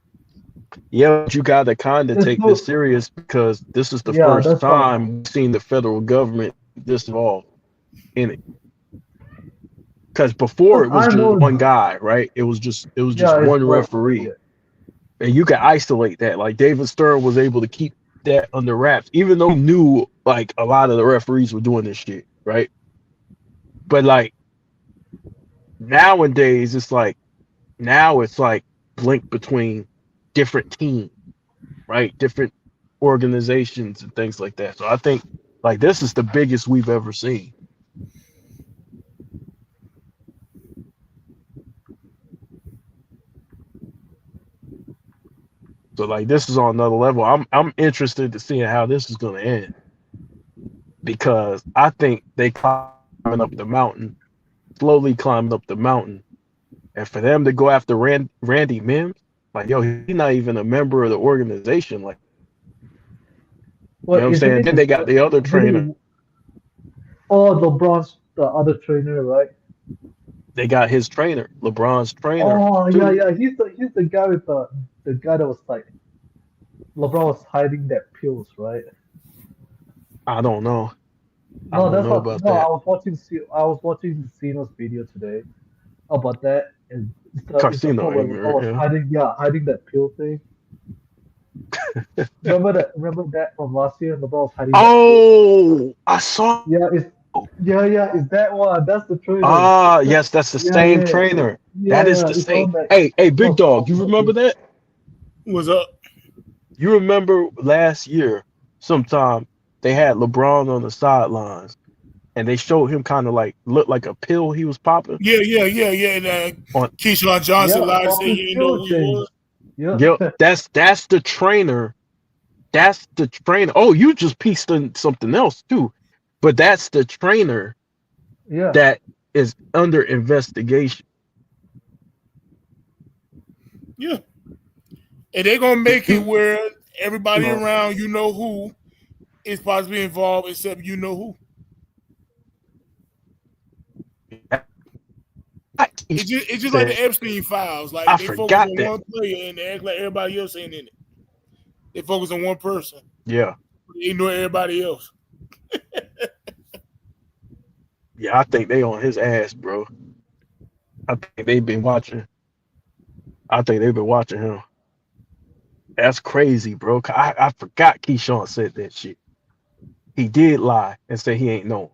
Yeah, but you got to kind of There's take this no serious because this is the yeah, first that's why time we've seen the federal government this involved in it. Because before because it was I just know one guy, right? It was just yeah, it's one bullshit. referee, and you can isolate that. Like David Stern was able to keep that under wraps, even though he knew like a lot of the referees were doing this shit, right? But like nowadays, it's like linked between different teams, right? Different organizations and things like that. So I think like this is the biggest we've ever seen. So like this is on another level. I'm interested to seeing how this is gonna end because I think they climbing up the mountain, slowly climbing up the mountain, and for them to go after Randy Mims, like yo, he's not even a member of the organization. Like you know Well, what I'm isn't saying? it Then they got the other isn't trainer. it oh LeBron's the other trainer, right? They got his trainer, LeBron's trainer Oh yeah, too. yeah. He's the guy with the guy that was like LeBron was hiding that pills, right? I don't know. I No, don't that's know not. about No, that. I was watching Cino's video today about that, and it's the Casino part where LeBron was yeah. hiding that pill thing. Remember that from last year? LeBron was hiding that pill. Oh, I saw. Yeah, it's that one. That's the trainer. Ah, yes, that's the Yeah, same yeah, trainer. That is yeah. the It's same. on that. Hey, It's big on dog, you talking about remember this. that? What's up? You remember last year, sometime they had LeBron on the sidelines and they showed him kind of like look like a pill he was popping Yeah, yeah, yeah, yeah. And on. Keyshawn Johnson Yeah, lied and said popping he didn't know pill who he thing. was. Yeah. Yep, that's the trainer. That's the trainer. Oh, you just pieced in something else too, but that's the trainer Yeah. that is under investigation. Yeah. And they're gonna make it where everybody You around you know who is possibly involved except you know who. know, It's just like the said Epstein files. I Like they focus forgot on that. one player and they act like everybody else ain't in it. They focus on one person. Yeah, They ignore everybody else. yeah, I think they on his ass, bro. I think they've been watching. I think they've been watching him. That's crazy, bro. I forgot Keyshawn said that shit. He did lie and say he ain't know.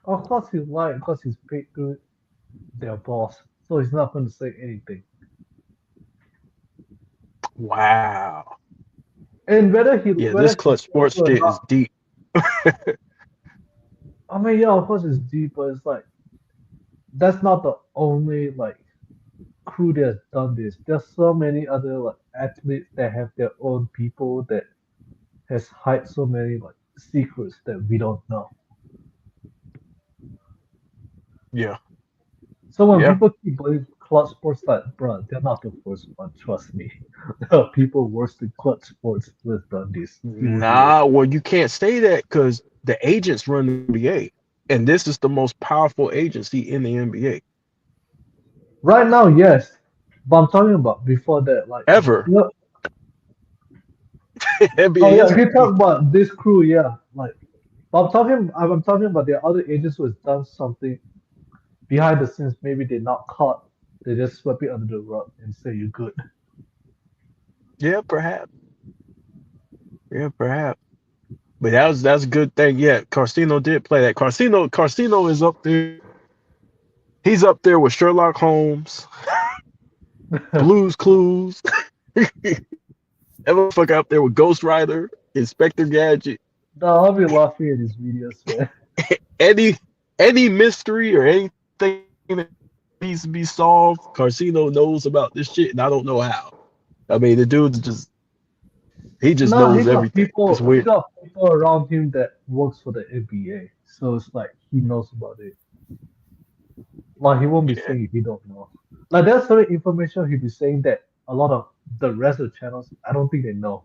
Of course he's lying because he's paid to their boss, so he's not going to say anything. Wow. And Yeah, this whether he clutch lies sports or shit is not, deep. I mean, yeah, of course it's deep, but it's like that's not the only like crew that's done this. There's so many other like athletes that have their own people that has hide so many like secrets that we don't know. Yeah. So when Yeah. people keep blaming Clutch Sports, like, bro, they're not the first one. Trust me. There are people worse than Clutch Sports with done this. It would be Nah, well, you can't say that because the agents run the NBA, and this is the most powerful agency in the NBA right now, yes. But I'm talking about before that, like, ever. you know, NBA oh yeah, if you history. talk about this crew, yeah, like, but I'm talking about the other agents who has done something behind the scenes. Maybe they're not caught. They just sweep it under the rug and say you're good. Yeah, perhaps. Yeah, perhaps. But that's a good thing. Yeah, Carcino did play that. Carcino is up there. He's up there with Sherlock Holmes, Blue's Clues. That motherfucker up there with Ghost Rider, Inspector Gadget. No, I'll be laughing at his videos, man. Any any mystery or anything that needs to be solved, Carcino knows about this shit, and I don't know how. I mean, the dude's just he just No, knows everything. It's he weird. got people around him that works for the NBA, so it's like he knows about it. Like he won't be Yeah. saying if he don't know. Like there's certain information he'll be saying that a lot of the rest of the channels, I don't think they know.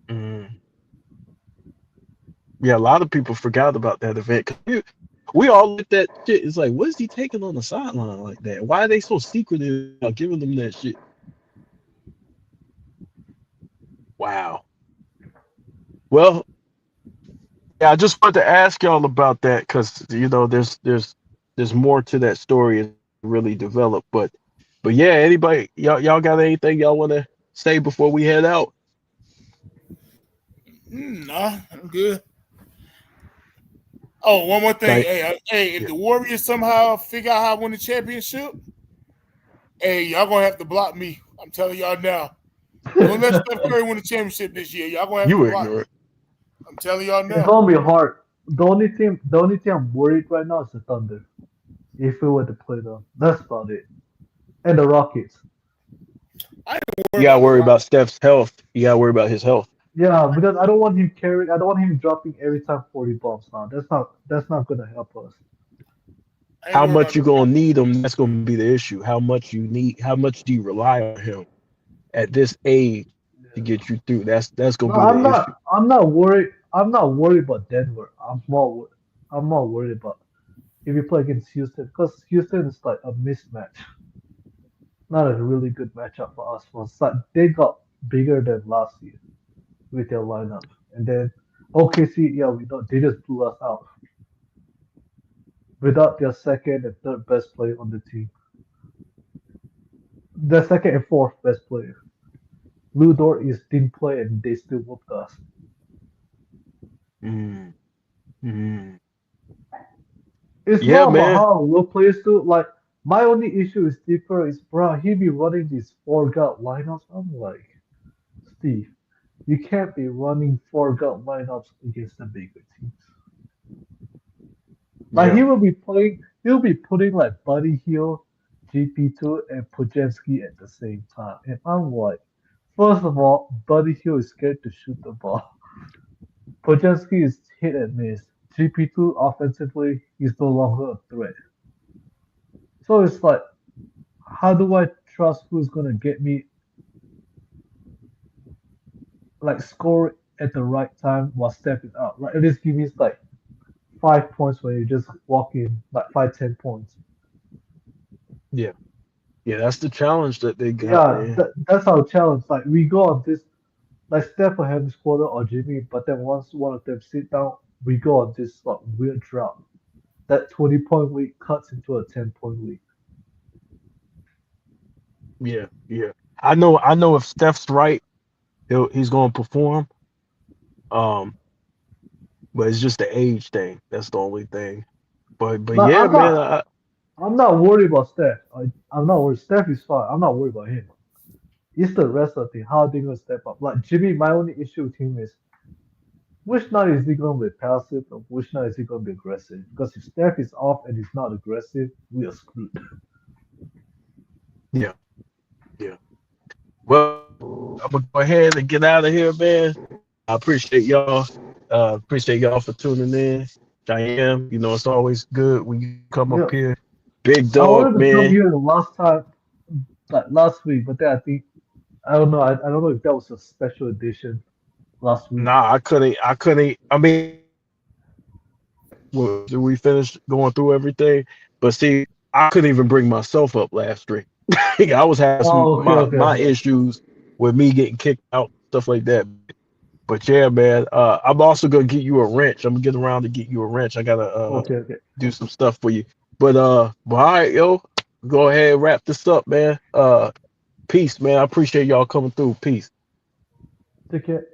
Mm. Yeah, a lot of people forgot about that event. 'Cause we all looked at shit. It's like, what is he taking on the sideline like that? Why are they so secretive about giving them that shit? Wow. Well, yeah, I just wanted to ask y'all about that because there's more to that story and really developed. But yeah, anybody y'all got anything y'all want to say before we head out? Nah, I'm good. Oh, one more thing. Like, Hey, if yeah. the Warriors somehow figure out how to win the championship, hey, y'all gonna have to block me. I'm telling y'all now. Don't let Steph Curry win the championship this year. Y'all gonna have to You block me. ignorant. I'm telling y'all It's now. gonna be hard. The only thing I'm worried right now is the Thunder. If we were to play them, that's about it. And the Rockets. I ain't You worried gotta about the worry about Rockets. Steph's health. You gotta worry about his health. Yeah, because I don't want him carrying. I don't want him dropping every time 40 bombs. Now that's not gonna help us. I ain't How worried about much you the gonna Rockets. need him? That's gonna be the issue. How much do you rely on him at this age to get you through? That's gonna No, be the issue. I'm not worried. I'm not worried about Denver. I'm more worried about if you play against Houston because Houston is like a mismatch, not a really good matchup for us. They got bigger than last year with their lineup, and then OKC, yeah, we know they just blew us out without their second and third best player on the team. The second and fourth best player. Lou Dort is didn't play and they still whooped us. Mm, mm. It's Yeah, not about man. how well players do. Like my only issue with Steve Kerr is, bro, he be running these four guard lineups. I'm like, Steve, you can't be running four guard lineups against the bigger teams. Like Yeah, he'll be putting like Buddy Hield, GP2, and Pujansky at the same time. And I'm like, first of all, Buddy Hield is scared to shoot the ball. Pujansky is hit and miss. GP2 offensively, he's no longer a threat. So it's like, how do I trust who's gonna get me like score at the right time while stepping out? Like at least give me like 5 points when you just walk in, like 5, 10 points. yeah, yeah. That's the challenge that they got, Yeah, man. that's our challenge. Like we go on this, like Steph will have this quarter or Jimmy, but then once one of them sit down, we go on this like weird drought. That 20-point week cuts into a 10-point week. Yeah, yeah. I know. If Steph's right, he's gonna perform. Um, but it's just the age thing. That's the only thing. But But yeah, man. I'm not worried about Steph. I'm not worried. Steph is fine. I'm not worried about him. It's the rest of the team. How are they gonna step up? Like Jimmy, my only issue with him is which night is he gonna be passive and which night is he gonna be aggressive? Because if Steph is off and he's not aggressive, we are screwed. Yeah, yeah. Well, I'm gonna go ahead and get out of here, man. I appreciate y'all. Appreciate y'all for tuning in. Diane, it's always good when you come up Yeah, here. Big I dog, wanted to come man. here the last time, like last week, but then I think I don't know. I don't know if that was a special edition last week. Nah, I couldn't. I mean, we finished going through everything, but see, I couldn't even bring myself up last stream. I was having some Oh, okay, okay, my okay, issues with me getting kicked out, stuff like that. But yeah, man, I'm also gonna get you a wrench. I'm gonna get around to get you a wrench. I gotta okay, okay. do some stuff for you. But all right, yo, go ahead and wrap this up, man. Peace, man. I appreciate y'all coming through. Peace. Take care.